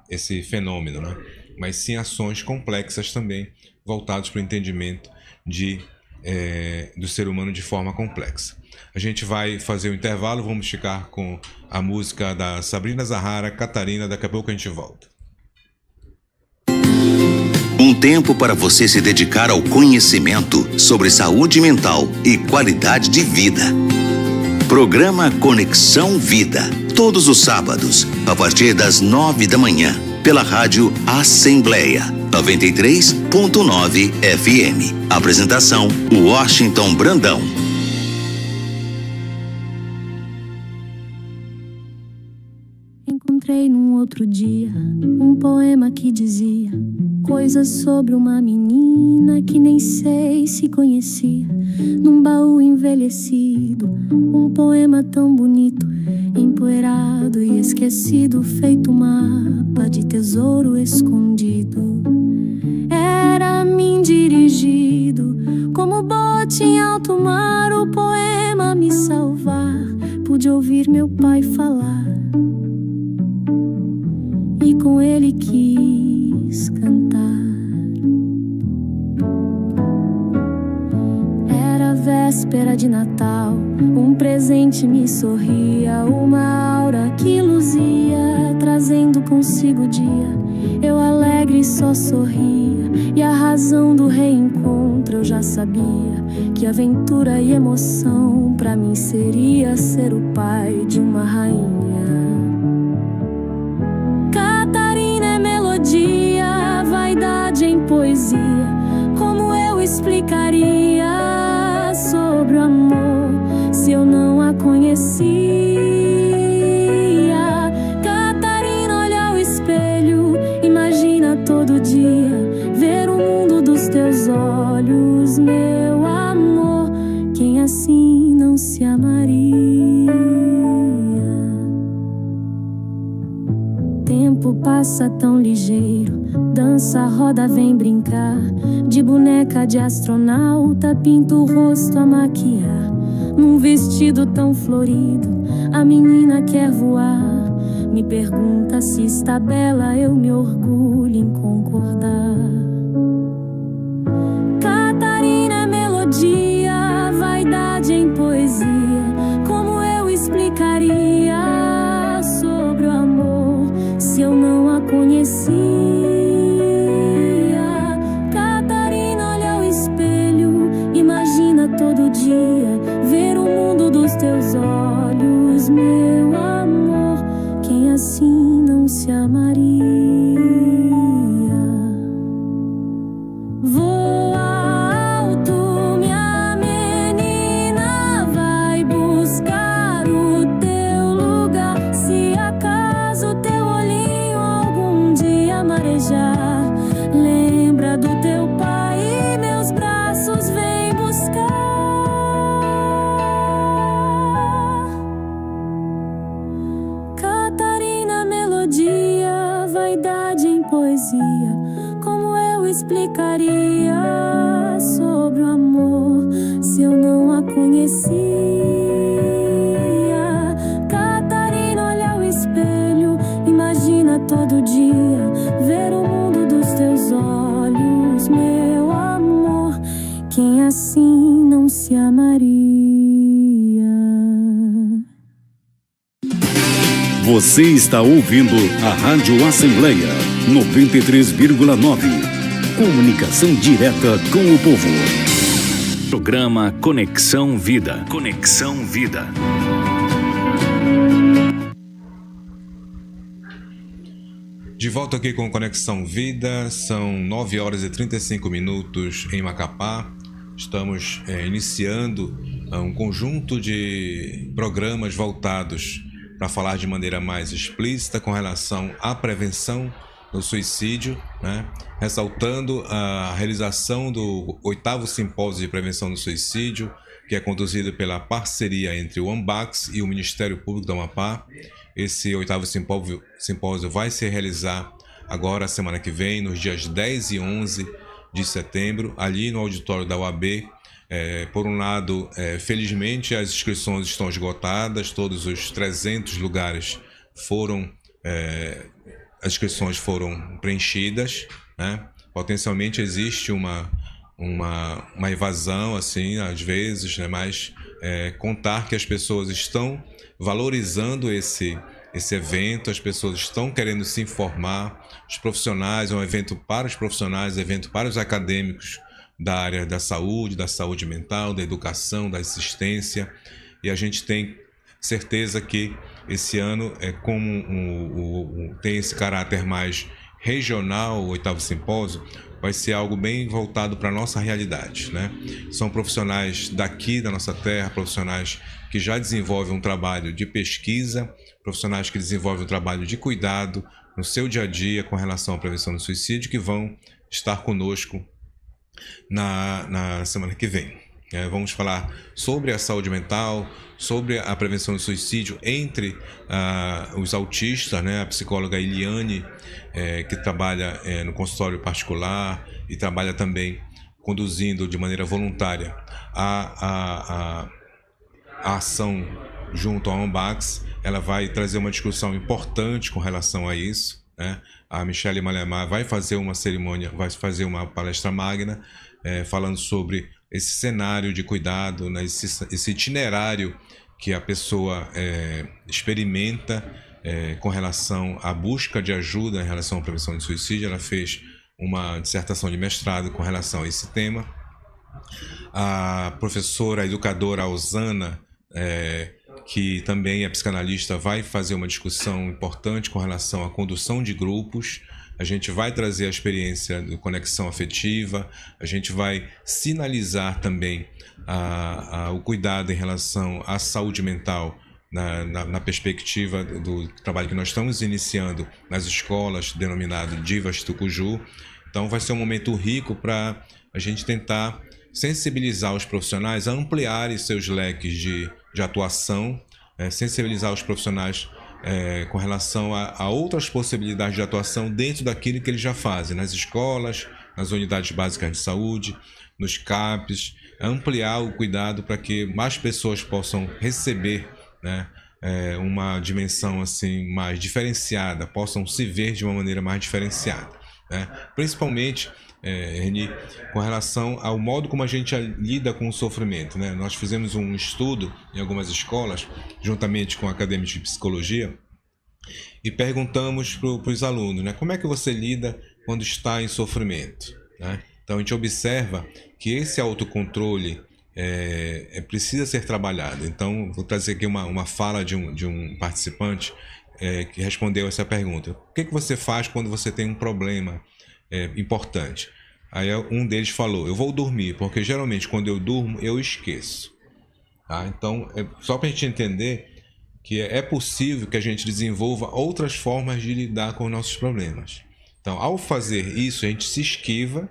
[SPEAKER 3] esse fenômeno, né? Mas sim ações complexas também voltadas para o entendimento do ser humano de forma complexa. A gente vai fazer o intervalo, vamos ficar com a música da Sabrina Zahara, Catarina, daqui a pouco a gente volta.
[SPEAKER 2] Um tempo para você se dedicar ao conhecimento sobre saúde mental e qualidade de vida. Programa Conexão Vida, todos os sábados, a partir das 9 da manhã, pela rádio Assembleia 93.9 FM. Apresentação: Washington Brandão.
[SPEAKER 10] Encontrei num outro dia um poema que dizia coisas sobre uma menina que nem sei se conhecia. Num baú envelhecido, um poema tão bonito, empoeirado e esquecido, feito mapa de tesouro escondido. Era a mim dirigido, como bote em alto mar, o poema me salvar. Pude ouvir meu pai falar e com ele quis cantar. Era véspera de Natal, um presente me sorria, uma aura que luzia, trazendo consigo o dia. Eu alegre só sorria, e a razão do reencontro eu já sabia, que aventura e emoção pra mim seria ser o pai de uma rainha. Catarina é melodia, vaidade em poesia. Como eu explicaria sobre o amor se eu não a conhecia? Catarina, olha ao espelho, imagina todo dia ver o mundo dos teus olhos, meu amor. Quem assim não se amaria? Tempo passa tão ligeiro, dança, roda, vem brincar. De boneca de astronauta, pinta o rosto a maquiar. Num vestido tão florido, a menina quer voar. Me pergunta se está bela, eu me orgulho em concordar. Catarina é melodia, vaidade em poesia. Como eu explicaria sobre o amor se eu não a conhecia? Catarina, olha ao espelho, imagina todo dia ver o mundo dos teus olhos, meu amor. Quem assim não se amaria? Voa alto, minha menina, vai buscar o teu lugar. Se acaso teu olhinho algum dia marejar, lembra do teu pai e meus braços vem buscar. Catarina, melodia, vaidade em poesia. Como eu explicaria sobre o amor se eu não a conhecia? Catarina, olha ao espelho, imagina todo dia
[SPEAKER 1] Você está ouvindo a Rádio Assembleia 93,9. Comunicação direta com o povo.
[SPEAKER 8] Programa Conexão Vida. Conexão Vida.
[SPEAKER 3] De volta aqui com Conexão Vida, são 9 horas e 35 minutos em Macapá. Estamos iniciando um conjunto de programas voltados para falar de maneira mais explícita com relação à prevenção do suicídio, né? Ressaltando a realização do 8º Simpósio de Prevenção do Suicídio, que é conduzido pela parceria entre o AMBAX e o Ministério Público do Amapá. Esse 8º simpósio vai se realizar agora, semana que vem, nos dias 10 e 11 de setembro, ali no auditório da UAB. Por um lado, felizmente as inscrições estão esgotadas, todos os 300 lugares as inscrições foram preenchidas, né? Potencialmente existe uma evasão, assim, às vezes, né? Mas contar que as pessoas estão valorizando esse evento, as pessoas estão querendo se informar, os profissionais, é um evento para os profissionais, evento para os acadêmicos da área da saúde mental, da educação, da assistência, e a gente tem certeza que esse ano, tem esse caráter mais regional, o 8º Simpósio, vai ser algo bem voltado para a nossa realidade, né? São profissionais daqui da nossa terra, profissionais que já desenvolvem um trabalho de pesquisa, profissionais que desenvolvem um trabalho de cuidado no seu dia a dia com relação à prevenção do suicídio, que vão estar conosco na semana que vem. Vamos falar sobre a saúde mental, sobre a prevenção do suicídio entre os autistas, né? A psicóloga Eliane, que trabalha no consultório particular e trabalha também conduzindo de maneira voluntária a ação junto ao AMBAX. Ela vai trazer uma discussão importante com relação a isso, né? A Michele Malemar vai fazer uma cerimônia, vai fazer uma palestra magna falando sobre esse cenário de cuidado, né? Esse itinerário que a pessoa experimenta com relação à busca de ajuda em relação à prevenção do suicídio. Ela fez uma dissertação de mestrado com relação a esse tema. A professora, a educadora Osana, que também é psicanalista, vai fazer uma discussão importante com relação à condução de grupos. A gente vai trazer a experiência de conexão afetiva, a gente vai sinalizar também o cuidado em relação à saúde mental na perspectiva do trabalho que nós estamos iniciando nas escolas, denominado Divas Tucuju. Então vai ser um momento rico para a gente tentar sensibilizar os profissionais a ampliarem seus leques de atuação, sensibilizar os profissionais com relação a outras possibilidades de atuação dentro daquilo que eles já fazem, nas escolas, nas unidades básicas de saúde, nos CAPs, ampliar o cuidado para que mais pessoas possam receber, né, uma dimensão assim mais diferenciada, possam se ver de uma maneira mais diferenciada, né? Principalmente, Reni, com relação ao modo como a gente lida com o sofrimento, né? Nós fizemos um estudo em algumas escolas, juntamente com acadêmicos de psicologia, e perguntamos para os alunos, né, como é que você lida quando está em sofrimento, né? Então a gente observa que esse autocontrole precisa ser trabalhado. Então vou trazer aqui uma fala de um participante que respondeu essa pergunta: o que você faz quando você tem um problema importante? Aí um deles falou: eu vou dormir, porque geralmente quando eu durmo eu esqueço. Tá? Então, só para a gente entender que é possível que a gente desenvolva outras formas de lidar com os nossos problemas. Então, ao fazer isso, a gente se esquiva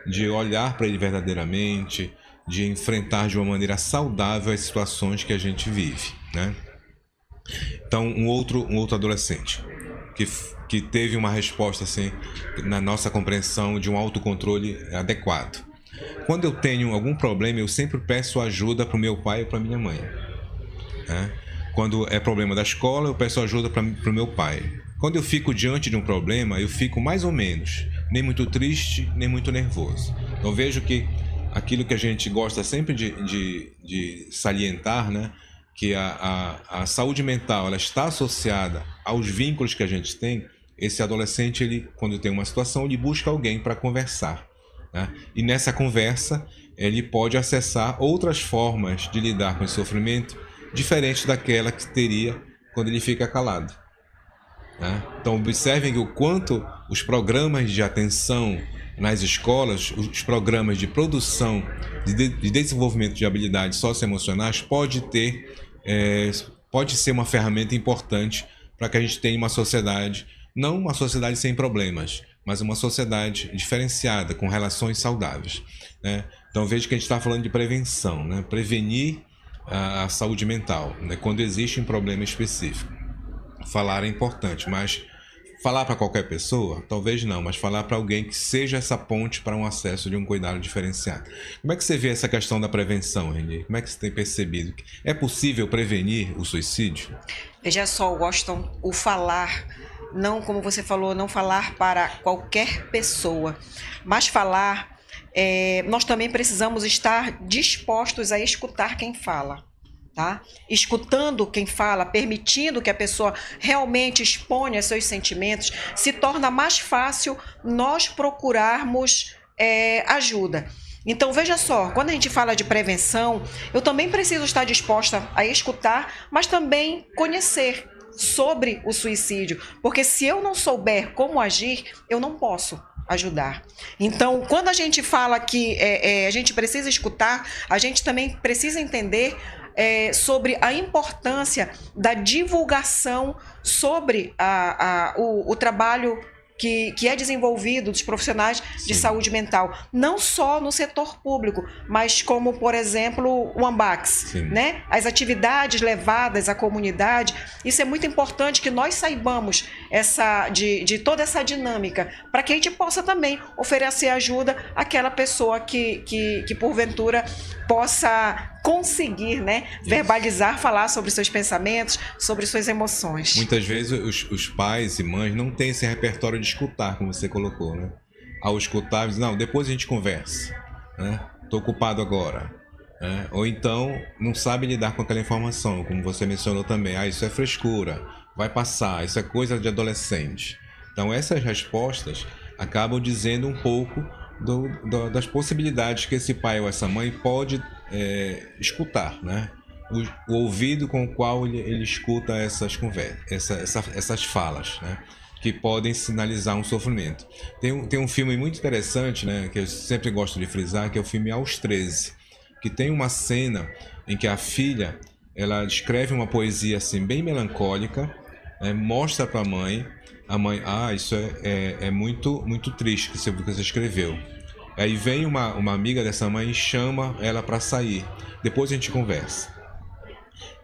[SPEAKER 3] de olhar para ele verdadeiramente, de enfrentar de uma maneira saudável as situações que a gente vive, né? Então, um outro adolescente que teve uma resposta assim, na nossa compreensão, de um autocontrole adequado. Quando eu tenho algum problema, eu sempre peço ajuda para o meu pai ou para minha mãe, né? Quando é problema da escola, eu peço ajuda para o meu pai. Quando eu fico diante de um problema, eu fico mais ou menos, nem muito triste, nem muito nervoso. Então vejo que aquilo que a gente gosta sempre de salientar, né? que a saúde mental ela está associada aos vínculos que a gente tem, esse adolescente, ele, quando tem uma situação, ele busca alguém para conversar, né? E nessa conversa, ele pode acessar outras formas de lidar com esse sofrimento, diferente daquela que teria quando ele fica calado, né? Então, observem o quanto os programas de atenção nas escolas, os programas de produção, de desenvolvimento de habilidades socioemocionais pode ser uma ferramenta importante para que a gente tenha uma sociedade, não uma sociedade sem problemas, mas uma sociedade diferenciada, com relações saudáveis, né? Então veja que a gente está falando de prevenção, né? Prevenir a saúde mental, né? Quando existe um problema específico. Falar é importante, mas falar para qualquer pessoa? Talvez não, mas falar para alguém que seja essa ponte para um acesso de um cuidado diferenciado. Como é que você vê essa questão da prevenção, Reni? Como é que você tem percebido? É possível prevenir o suicídio?
[SPEAKER 4] Veja só, Washington, o falar, não, como você falou, não falar para qualquer pessoa, mas falar, nós também precisamos estar dispostos a escutar quem fala. Tá? Escutando quem fala, permitindo que a pessoa realmente exponha seus sentimentos, se torna mais fácil nós procurarmos ajuda. Então veja só, quando a gente fala de prevenção, eu também preciso estar disposta a escutar, mas também conhecer sobre o suicídio, porque se eu não souber como agir, eu não posso ajudar. Então, quando a gente fala que a gente precisa escutar, a gente também precisa entender sobre a importância da divulgação sobre o trabalho que é desenvolvido dos profissionais de saúde mental, não só no setor público, mas como, por exemplo, o Ambax, né? As atividades levadas à comunidade. Isso é muito importante que nós saibamos de toda essa dinâmica, para que a gente possa também oferecer ajuda àquela pessoa que porventura possa conseguir, né, verbalizar, falar sobre seus pensamentos, sobre suas emoções.
[SPEAKER 3] Muitas vezes os pais e mães não têm esse repertório de escutar, como você colocou, né? Ao escutar, dizem, não, depois a gente conversa, né? Tô ocupado agora, né? Ou então não sabe lidar com aquela informação, como você mencionou também, isso é frescura, vai passar, isso é coisa de adolescente. Então essas respostas acabam dizendo um pouco das possibilidades que esse pai ou essa mãe pode escutar, né? O ouvido com o qual ele escuta essas conversas, essas falas, né? Que podem sinalizar um sofrimento. Tem um filme muito interessante, né? Que eu sempre gosto de frisar, que é o filme Aos 13, que tem uma cena em que a filha ela escreve uma poesia assim bem melancólica, né? Mostra para a mãe, isso é muito triste que você escreveu. Aí vem uma amiga dessa mãe e chama ela para sair. Depois a gente conversa.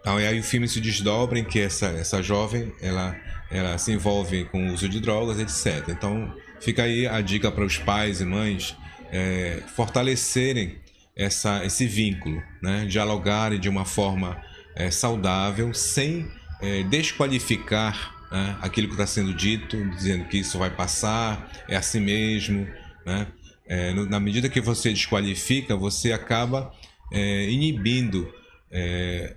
[SPEAKER 3] Então, aí o filme se desdobra em que essa jovem ela se envolve com o uso de drogas, etc. Então fica aí a dica para os pais e mães fortalecerem esse vínculo, né? Dialogarem de uma forma saudável, sem desqualificar, né, aquilo que está sendo dito, dizendo que isso vai passar, é assim mesmo, né? Na medida que você desqualifica, você acaba inibindo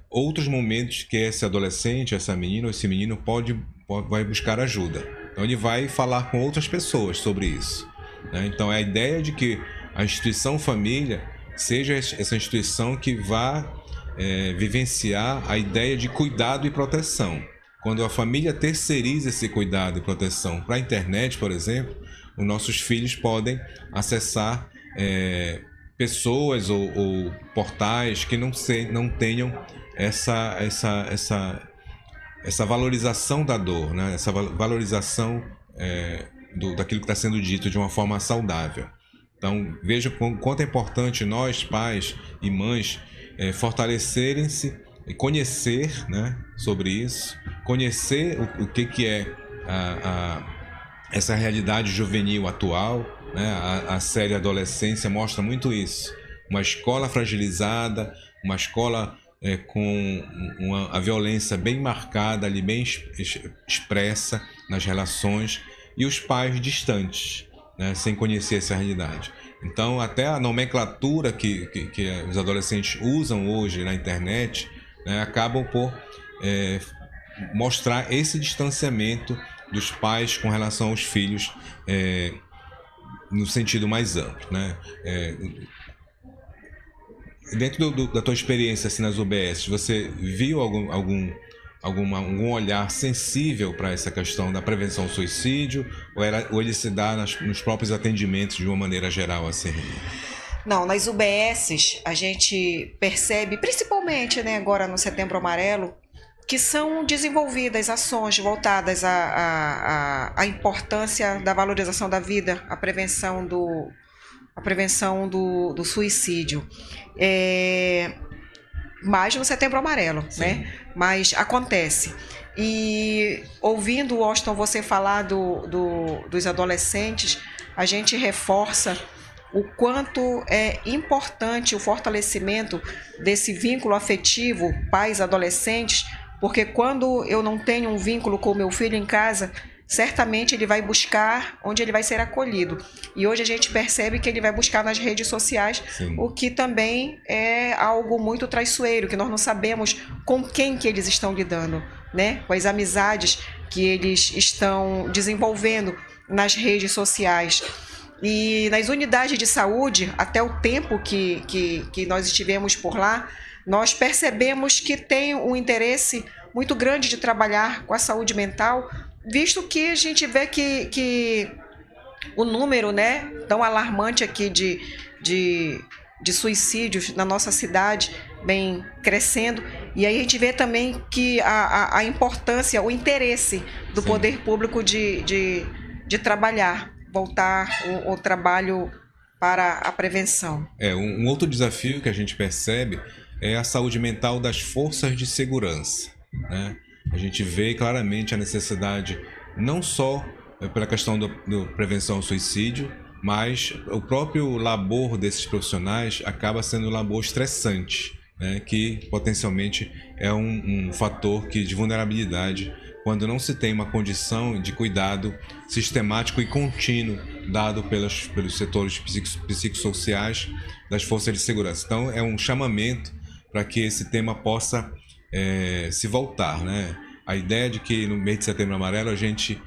[SPEAKER 3] outros momentos que esse adolescente, essa menina ou esse menino vai buscar ajuda. Então ele vai falar com outras pessoas sobre isso, né? Então é a ideia de que a instituição família seja essa instituição que vá vivenciar a ideia de cuidado e proteção. Quando a família terceiriza esse cuidado e proteção para a internet, por exemplo, os nossos filhos podem acessar pessoas ou portais que não tenham essa valorização da dor, né? Essa valorização daquilo que está sendo dito de uma forma saudável. Então, veja quanto é importante nós, pais e mães, fortalecerem-se e conhecer, né, sobre isso, conhecer o que é essa realidade juvenil atual, né? A série Adolescência mostra muito isso. Uma escola fragilizada, uma escola com a violência bem marcada ali, bem expressa nas relações, e os pais distantes, né? Sem conhecer essa realidade. Então, até a nomenclatura que os adolescentes usam hoje na internet, né, acabam por mostrar esse distanciamento dos pais com relação aos filhos no sentido mais amplo, né? Dentro da tua experiência assim, nas UBS, você viu algum olhar sensível para essa questão da prevenção ao suicídio, ou ele se dá nos próprios atendimentos de uma maneira geral assim?
[SPEAKER 4] Não, nas UBSs a gente percebe, principalmente, né, agora no Setembro Amarelo, que são desenvolvidas ações voltadas à importância da valorização da vida, a prevenção do suicídio. Mais no Setembro Amarelo, né? Mas acontece. E ouvindo, Washington, você falar dos adolescentes, a gente reforça o quanto é importante o fortalecimento desse vínculo afetivo pais-adolescentes, porque quando eu não tenho um vínculo com o meu filho em casa, certamente ele vai buscar onde ele vai ser acolhido. E hoje a gente percebe que ele vai buscar nas redes sociais, sim, o que também é algo muito traiçoeiro, que nós não sabemos com quem que eles estão lidando, né? Com as amizades que eles estão desenvolvendo nas redes sociais. E nas unidades de saúde, até o tempo que nós estivemos por lá, nós percebemos que tem um interesse muito grande de trabalhar com a saúde mental, visto que a gente vê que o número, né, tão alarmante aqui de suicídios na nossa cidade vem crescendo, e aí a gente vê também que a importância, o interesse do Sim. poder público de trabalhar, voltar o trabalho para a prevenção.
[SPEAKER 3] Um outro desafio que a gente percebe é a saúde mental das forças de segurança, né? A gente vê claramente a necessidade, não só pela questão da prevenção ao suicídio, mas o próprio labor desses profissionais acaba sendo um labor estressante, né? Que potencialmente é um fator de vulnerabilidade quando não se tem uma condição de cuidado sistemático e contínuo dado pelos setores psicossociais das forças de segurança. Então é um chamamento para que esse tema possa se voltar, né? A ideia de que no mês de Setembro Amarelo a gente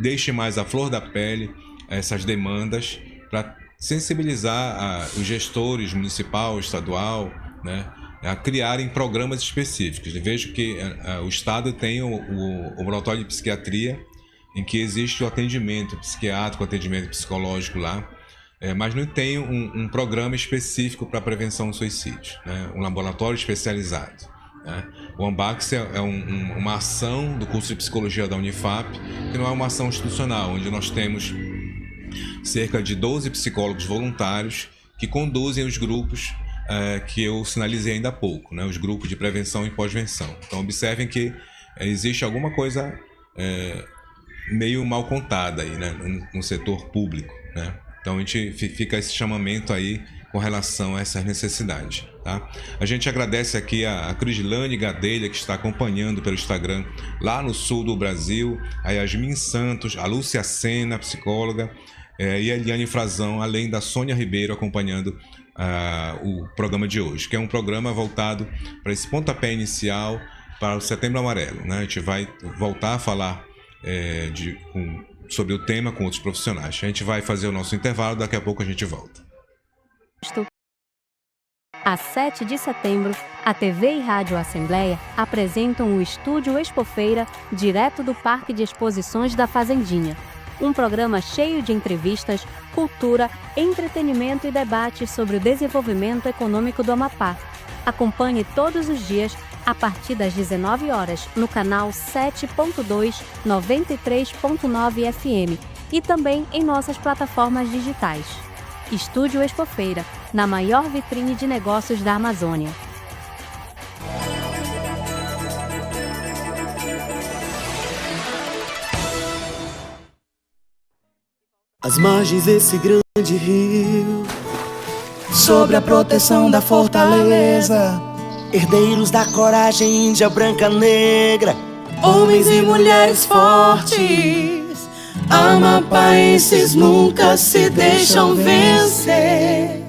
[SPEAKER 3] deixe mais à flor da pele essas demandas para sensibilizar os gestores municipal, estadual, né, a criarem programas específicos. Eu vejo que o Estado tem o ambulatório de psiquiatria, em que existe o atendimento psiquiátrico, o atendimento psicológico lá, mas não tem um programa específico para prevenção do suicídio, né, um laboratório especializado. O Ambax é uma ação do curso de psicologia da Unifap, que não é uma ação institucional, onde nós temos cerca de 12 psicólogos voluntários que conduzem os grupos que eu sinalizei ainda há pouco, né, os grupos de prevenção e pós-venção. Então observem que existe alguma coisa meio mal contada aí, né, no setor público, né? Então a gente fica esse chamamento aí com relação a essas necessidades, tá? A gente agradece aqui a Crislane Gadelha, que está acompanhando pelo Instagram lá no sul do Brasil, a Yasmin Santos, a Lúcia Sena, psicóloga, e a Eliane Frazão, além da Sônia Ribeiro, acompanhando o programa de hoje, que é um programa voltado para esse pontapé inicial para o Setembro Amarelo, né? A gente vai voltar a falar sobre o tema com outros profissionais. A gente vai fazer o nosso intervalo, daqui a pouco a gente volta.
[SPEAKER 9] A 7 de setembro, a TV e Rádio Assembleia apresentam o Estúdio Expofeira, direto do Parque de Exposições da Fazendinha. Um programa cheio de entrevistas, cultura, entretenimento e debates sobre o desenvolvimento econômico do Amapá. Acompanhe todos os dias, a partir das 19 horas, no canal 7.2 93.9 FM e também em nossas plataformas digitais. Estúdio Expofeira, na maior vitrine de negócios da Amazônia.
[SPEAKER 7] Às margens desse grande rio, sobre a proteção da fortaleza, herdeiros da coragem índia, branca, negra, homens e mulheres fortes, amapaenses nunca se deixam vencer.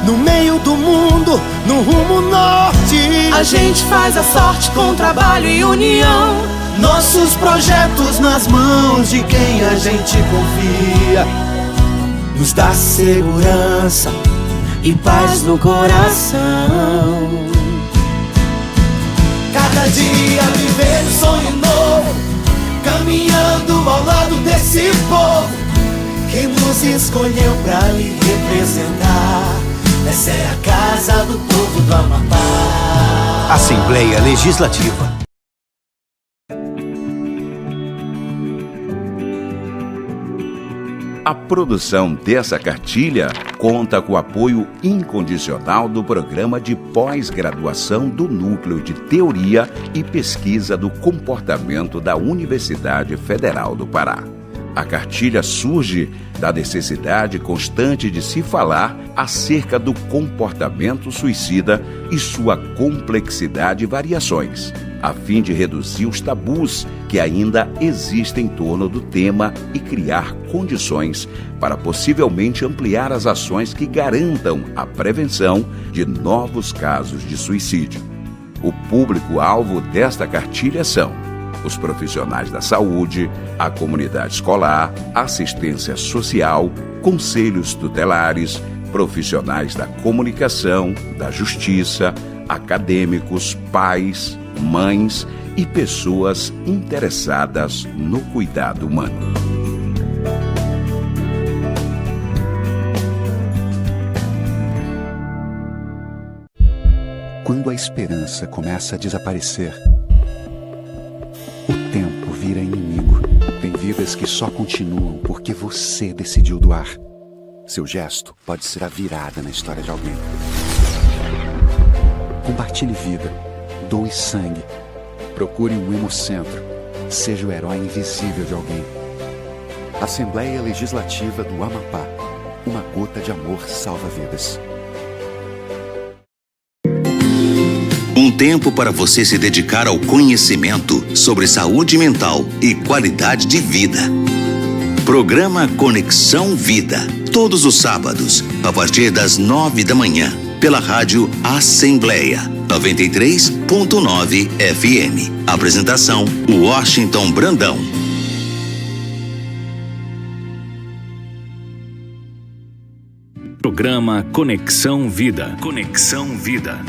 [SPEAKER 11] no meio do mundo, no rumo norte.
[SPEAKER 7] A gente faz a sorte com trabalho e união.
[SPEAKER 11] Nossos projetos nas mãos de quem a gente confia nos dá segurança
[SPEAKER 7] e paz no coração.
[SPEAKER 11] Cada dia viver um sonho novo, caminhando ao lado desse povo que nos escolheu pra lhe representar. Essa é a casa do povo do Amapá.
[SPEAKER 12] Assembleia Legislativa.
[SPEAKER 13] A produção dessa cartilha conta com o apoio incondicional do Programa de Pós-Graduação do Núcleo de Teoria e Pesquisa do Comportamento da Universidade Federal do Pará. A cartilha surge da necessidade constante de se falar acerca do comportamento suicida e sua complexidade e variações, a fim de reduzir os tabus que ainda existem em torno do tema e criar condições para possivelmente ampliar as ações que garantam a prevenção de novos casos de suicídio. O público-alvo desta cartilha são os profissionais da saúde, a comunidade escolar, assistência social, conselhos tutelares, profissionais da comunicação, da justiça, acadêmicos, pais, mães e pessoas interessadas no cuidado humano.
[SPEAKER 14] Quando a esperança começa a desaparecer, o tempo vira inimigo. Tem vidas que só continuam porque você decidiu doar. Seu gesto pode ser a virada na história de alguém. Compartilhe vida, doe sangue, procure um hemocentro, seja o herói invisível de alguém. Assembleia Legislativa do Amapá. Uma gota de amor salva vidas.
[SPEAKER 2] Um tempo para você se dedicar ao conhecimento sobre saúde mental e qualidade de vida. Programa Conexão Vida, todos os sábados, a partir das 9 da manhã, pela rádio Assembleia 93.9 FM. Apresentação: Washington Brandão.
[SPEAKER 1] Programa Conexão Vida. Conexão Vida.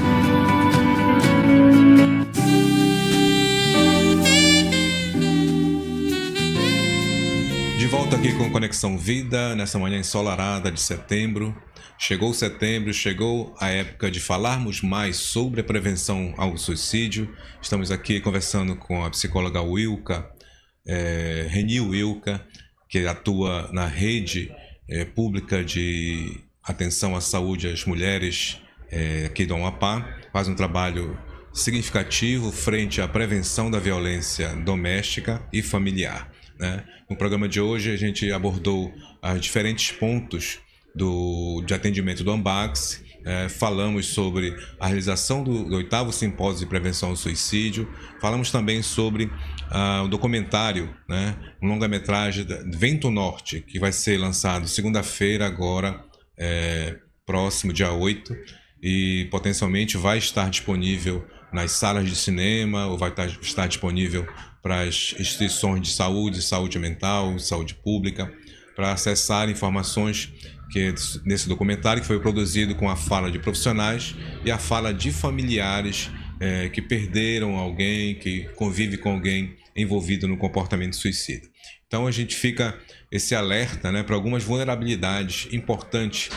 [SPEAKER 3] De volta aqui com Conexão Vida, nessa manhã ensolarada de setembro. Chegou setembro, chegou a época de falarmos mais sobre a prevenção ao suicídio. Estamos aqui conversando com a psicóloga Reni Wilka, que atua na rede pública de atenção à saúde às mulheres aqui do Amapá. Faz um trabalho significativo frente à prevenção da violência doméstica e familiar, né? No programa de hoje a gente abordou os diferentes pontos de atendimento do AMBAX, falamos sobre a realização do 8º Simpósio de Prevenção ao Suicídio, falamos também sobre o documentário, né, um longa-metragem Vento Norte, que vai ser lançado segunda-feira agora, próximo dia 8, e potencialmente vai estar disponível nas salas de cinema ou vai estar disponível para as instituições de saúde mental, saúde pública, para acessar informações que nesse documentário, que foi produzido com a fala de profissionais e a fala de familiares que perderam alguém, que convive com alguém envolvido no comportamento suicida. Então a gente fica esse alerta, né, para algumas vulnerabilidades importantes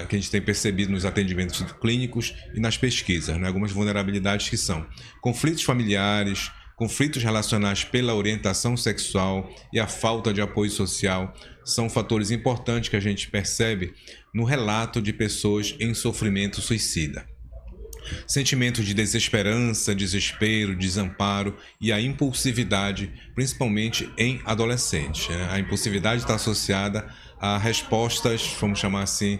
[SPEAKER 3] que a gente tem percebido nos atendimentos clínicos e nas pesquisas, né? Algumas vulnerabilidades que são conflitos familiares, conflitos relacionais pela orientação sexual e a falta de apoio social são fatores importantes que a gente percebe no relato de pessoas em sofrimento suicida. Sentimentos de desesperança, desespero, desamparo e a impulsividade, principalmente em adolescentes, né? A impulsividade está associada a respostas, vamos chamar assim,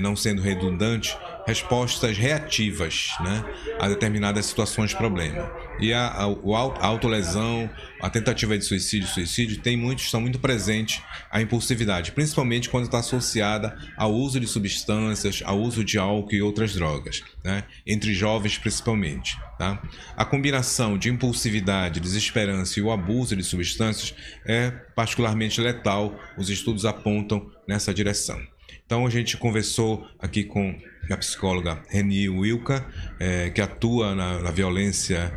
[SPEAKER 3] não sendo redundante, respostas reativas, né, a determinadas situações de problema. E a autolesão, a tentativa de suicídio estão muito presentes a impulsividade, principalmente quando está associada ao uso de substâncias, ao uso de álcool e outras drogas, né, entre jovens principalmente. Tá? A combinação de impulsividade, desesperança e o abuso de substâncias é particularmente letal, os estudos apontam nessa direção. Então a gente conversou aqui com a psicóloga Reni Wilka, que atua na violência,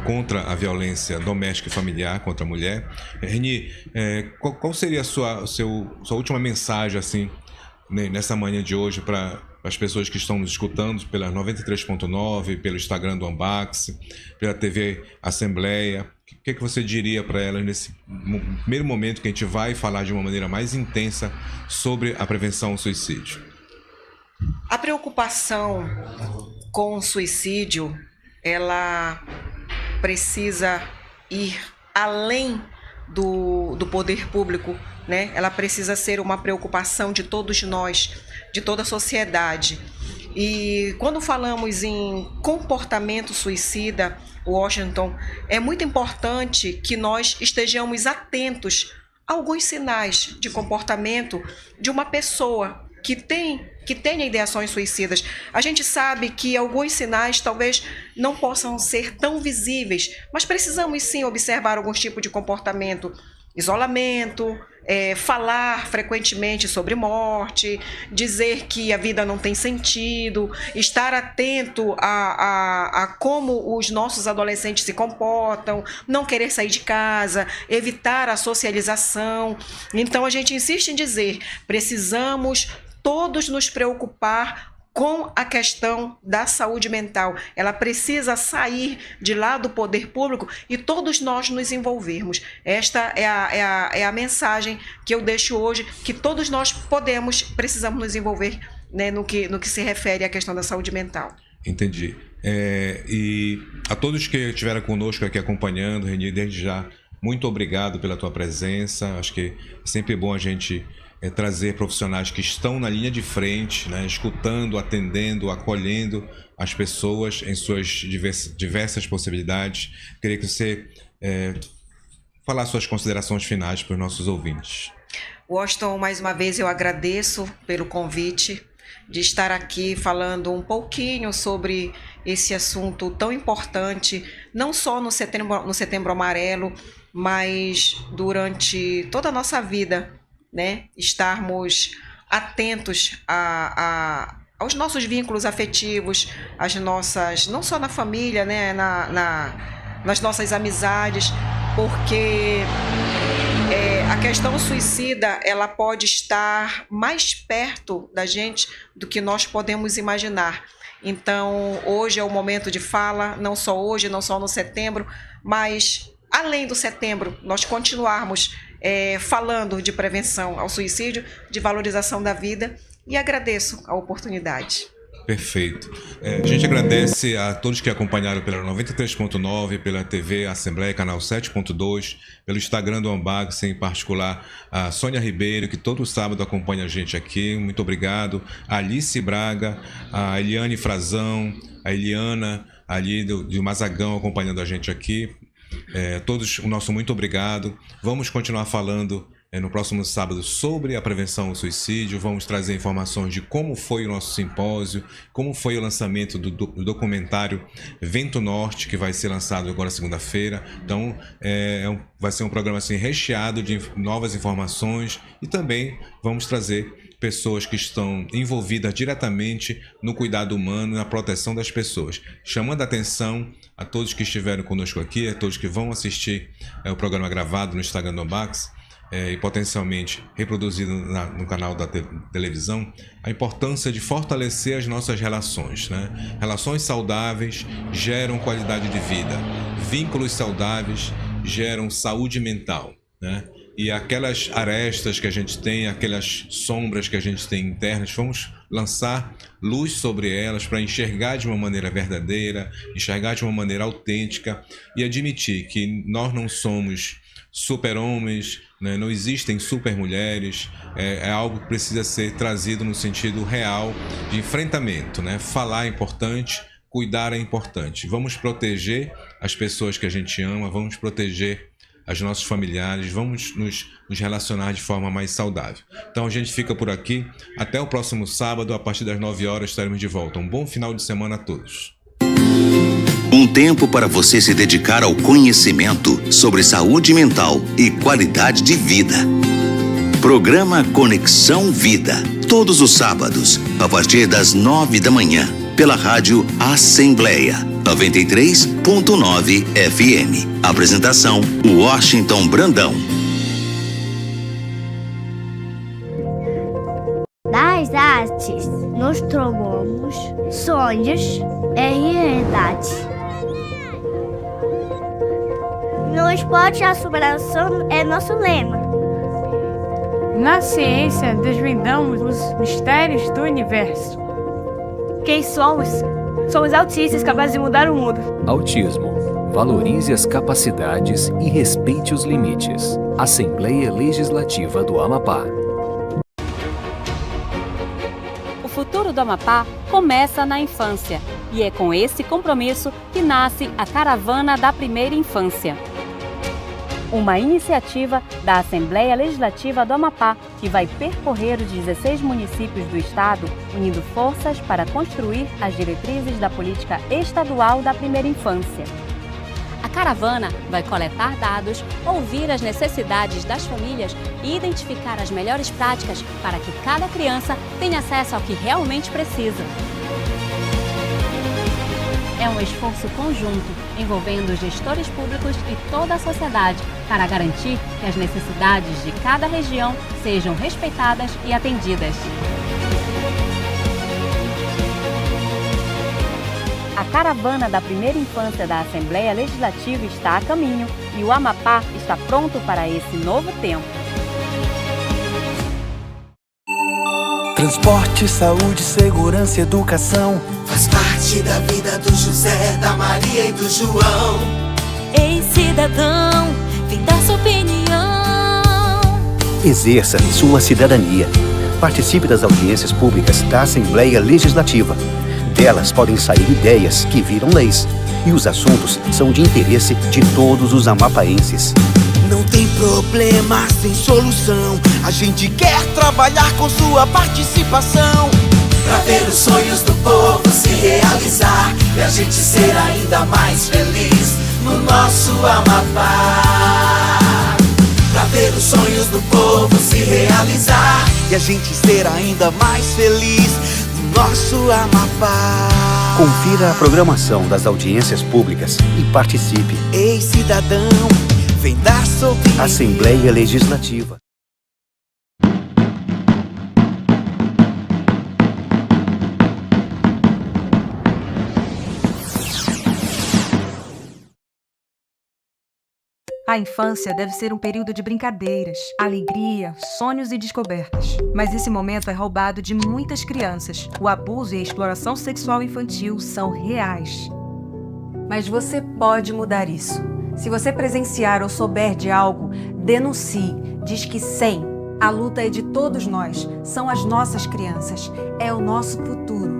[SPEAKER 3] contra a violência doméstica e familiar contra a mulher. Reni, qual seria a sua última mensagem assim, nessa manhã de hoje para as pessoas que estão nos escutando pela 93.9, pelo Instagram do Ambax, pela TV Assembleia? O que você diria para elas nesse primeiro momento que a gente vai falar de uma maneira mais intensa sobre a prevenção ao suicídio?
[SPEAKER 4] A preocupação com o suicídio, ela precisa ir além do poder público, né? Ela precisa ser uma preocupação de todos nós, de toda a sociedade. E quando falamos em comportamento suicida, Washington, é muito importante que nós estejamos atentos a alguns sinais de comportamento de uma pessoa que tenha ideações suicidas. A gente sabe que alguns sinais talvez não possam ser tão visíveis, mas precisamos sim observar alguns tipos de comportamento. Isolamento, falar frequentemente sobre morte, dizer que a vida não tem sentido, estar atento a como os nossos adolescentes se comportam, não querer sair de casa, evitar a socialização. Então a gente insiste em dizer, precisamos todos nos preocupar com a questão da saúde mental. Ela precisa sair de lá do poder público e todos nós nos envolvermos. Esta é a mensagem que eu deixo hoje, que todos nós precisamos nos envolver, né, no que se refere à questão da saúde mental.
[SPEAKER 3] Entendi. E a todos que estiveram conosco aqui acompanhando, Reni, desde já, muito obrigado pela tua presença. Acho que é sempre bom a gente trazer profissionais que estão na linha de frente, né, escutando, atendendo, acolhendo as pessoas em suas diversas possibilidades. Queria que você falasse suas considerações finais para os nossos ouvintes.
[SPEAKER 4] Washington, mais uma vez eu agradeço pelo convite de estar aqui falando um pouquinho sobre esse assunto tão importante, não só no Setembro Amarelo, mas durante toda a nossa vida, né? Estarmos atentos aos nossos vínculos afetivos, as nossas, não só na família, né? Nas nossas amizades, porque a questão suicida, ela pode estar mais perto da gente do que nós podemos imaginar. Então, hoje é o momento de fala, não só hoje, não só no setembro, mas além do setembro, nós continuarmos falando de prevenção ao suicídio, de valorização da vida, e agradeço a oportunidade.
[SPEAKER 3] Perfeito. A gente agradece a todos que acompanharam pela 93.9, pela TV Assembleia, canal 7.2, pelo Instagram do Ambax, em particular a Sônia Ribeiro, que todo sábado acompanha a gente aqui. Muito obrigado. A Alice Braga, a Eliane Frazão, a Eliana ali de Mazagão acompanhando a gente aqui. Todos o nosso muito obrigado. Vamos continuar falando no próximo sábado sobre a prevenção ao suicídio. Vamos trazer informações de como foi o nosso simpósio, como foi o lançamento do documentário Vento Norte, que vai ser lançado agora segunda-feira. Então vai ser um programa assim, recheado de novas informações, e também vamos trazer pessoas que estão envolvidas diretamente no cuidado humano e na proteção das pessoas, chamando a atenção a todos que estiveram conosco aqui, a todos que vão assistir o programa gravado no Instagram do Ambax e potencialmente reproduzido no canal da televisão, a importância de fortalecer as nossas relações, né? Relações saudáveis geram qualidade de vida, vínculos saudáveis geram saúde mental, né? E aquelas arestas que a gente tem, aquelas sombras que a gente tem internas, vamos lançar luz sobre elas para enxergar de uma maneira verdadeira, enxergar de uma maneira autêntica e admitir que nós não somos super-homens, né? Não existem super-mulheres. É algo que precisa ser trazido no sentido real de enfrentamento, né? Falar é importante, cuidar é importante. Vamos proteger as pessoas que a gente ama, vamos proteger os nossos familiares, vamos nos relacionar de forma mais saudável. Então a gente fica por aqui. Até o próximo sábado, a partir das 9 horas, estaremos de volta. Um bom final de semana a todos.
[SPEAKER 2] Um tempo para você se dedicar ao conhecimento sobre saúde mental e qualidade de vida. Programa Conexão Vida, todos os sábados, a partir das 9 da manhã, pela rádio Assembleia 93.9 FM. Apresentação: Washington Brandão.
[SPEAKER 15] Das artes, nos tornamos sonhos em realidade. No esporte, a superação é nosso lema.
[SPEAKER 16] Na ciência, desvendamos os mistérios do universo.
[SPEAKER 17] Quem somos? Somos autistas capazes de mudar o mundo.
[SPEAKER 8] Autismo. Valorize as capacidades e respeite os limites. Assembleia Legislativa do Amapá.
[SPEAKER 9] O futuro do Amapá começa na infância e é com esse compromisso que nasce a Caravana da Primeira Infância. Uma iniciativa da Assembleia Legislativa do Amapá que vai percorrer os 16 municípios do estado, unindo forças para construir as diretrizes da política estadual da primeira infância. A caravana vai coletar dados, ouvir as necessidades das famílias e identificar as melhores práticas para que cada criança tenha acesso ao que realmente precisa. É um esforço conjunto, envolvendo os gestores públicos e toda a sociedade, para garantir que as necessidades de cada região sejam respeitadas e atendidas. A caravana da primeira infância da Assembleia Legislativa está a caminho e o Amapá está pronto para esse novo tempo.
[SPEAKER 11] Transporte, saúde, segurança e educação faz parte da vida do José, da Maria e do João.
[SPEAKER 18] Ei, cidadão, vem dar sua opinião.
[SPEAKER 12] Exerça sua cidadania. Participe das audiências públicas da Assembleia Legislativa. Delas podem sair ideias que viram leis. E os assuntos são de interesse de todos os amapaenses.
[SPEAKER 11] Não tem problema sem solução. A gente quer trabalhar com sua participação, pra ver os sonhos do povo se realizar e a gente ser ainda mais feliz no nosso Amapá. Pra ver os sonhos do povo se realizar e a gente ser ainda mais feliz no nosso Amapá.
[SPEAKER 12] Confira a programação das audiências públicas e participe.
[SPEAKER 11] Ei, cidadão, vem dar sua opinião.
[SPEAKER 12] Assembleia Legislativa.
[SPEAKER 19] A infância deve ser um período de brincadeiras, alegria, sonhos e descobertas. Mas esse momento é roubado de muitas crianças. O abuso e a exploração sexual infantil são reais. Mas você pode mudar isso. Se você presenciar ou souber de algo, denuncie. Disque 100. A luta é de todos nós. São as nossas crianças. É o nosso futuro.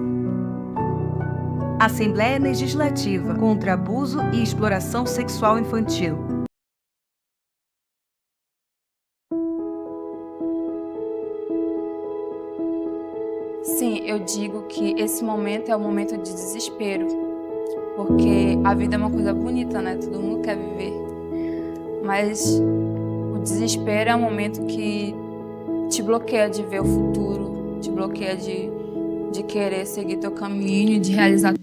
[SPEAKER 19] Assembleia Legislativa contra Abuso e Exploração Sexual Infantil.
[SPEAKER 20] Sim, eu digo que esse momento é um momento de desespero, porque a vida é uma coisa bonita, né? Todo mundo quer viver, mas o desespero é um momento que te bloqueia de ver o futuro, te bloqueia de querer seguir teu caminho, de realizar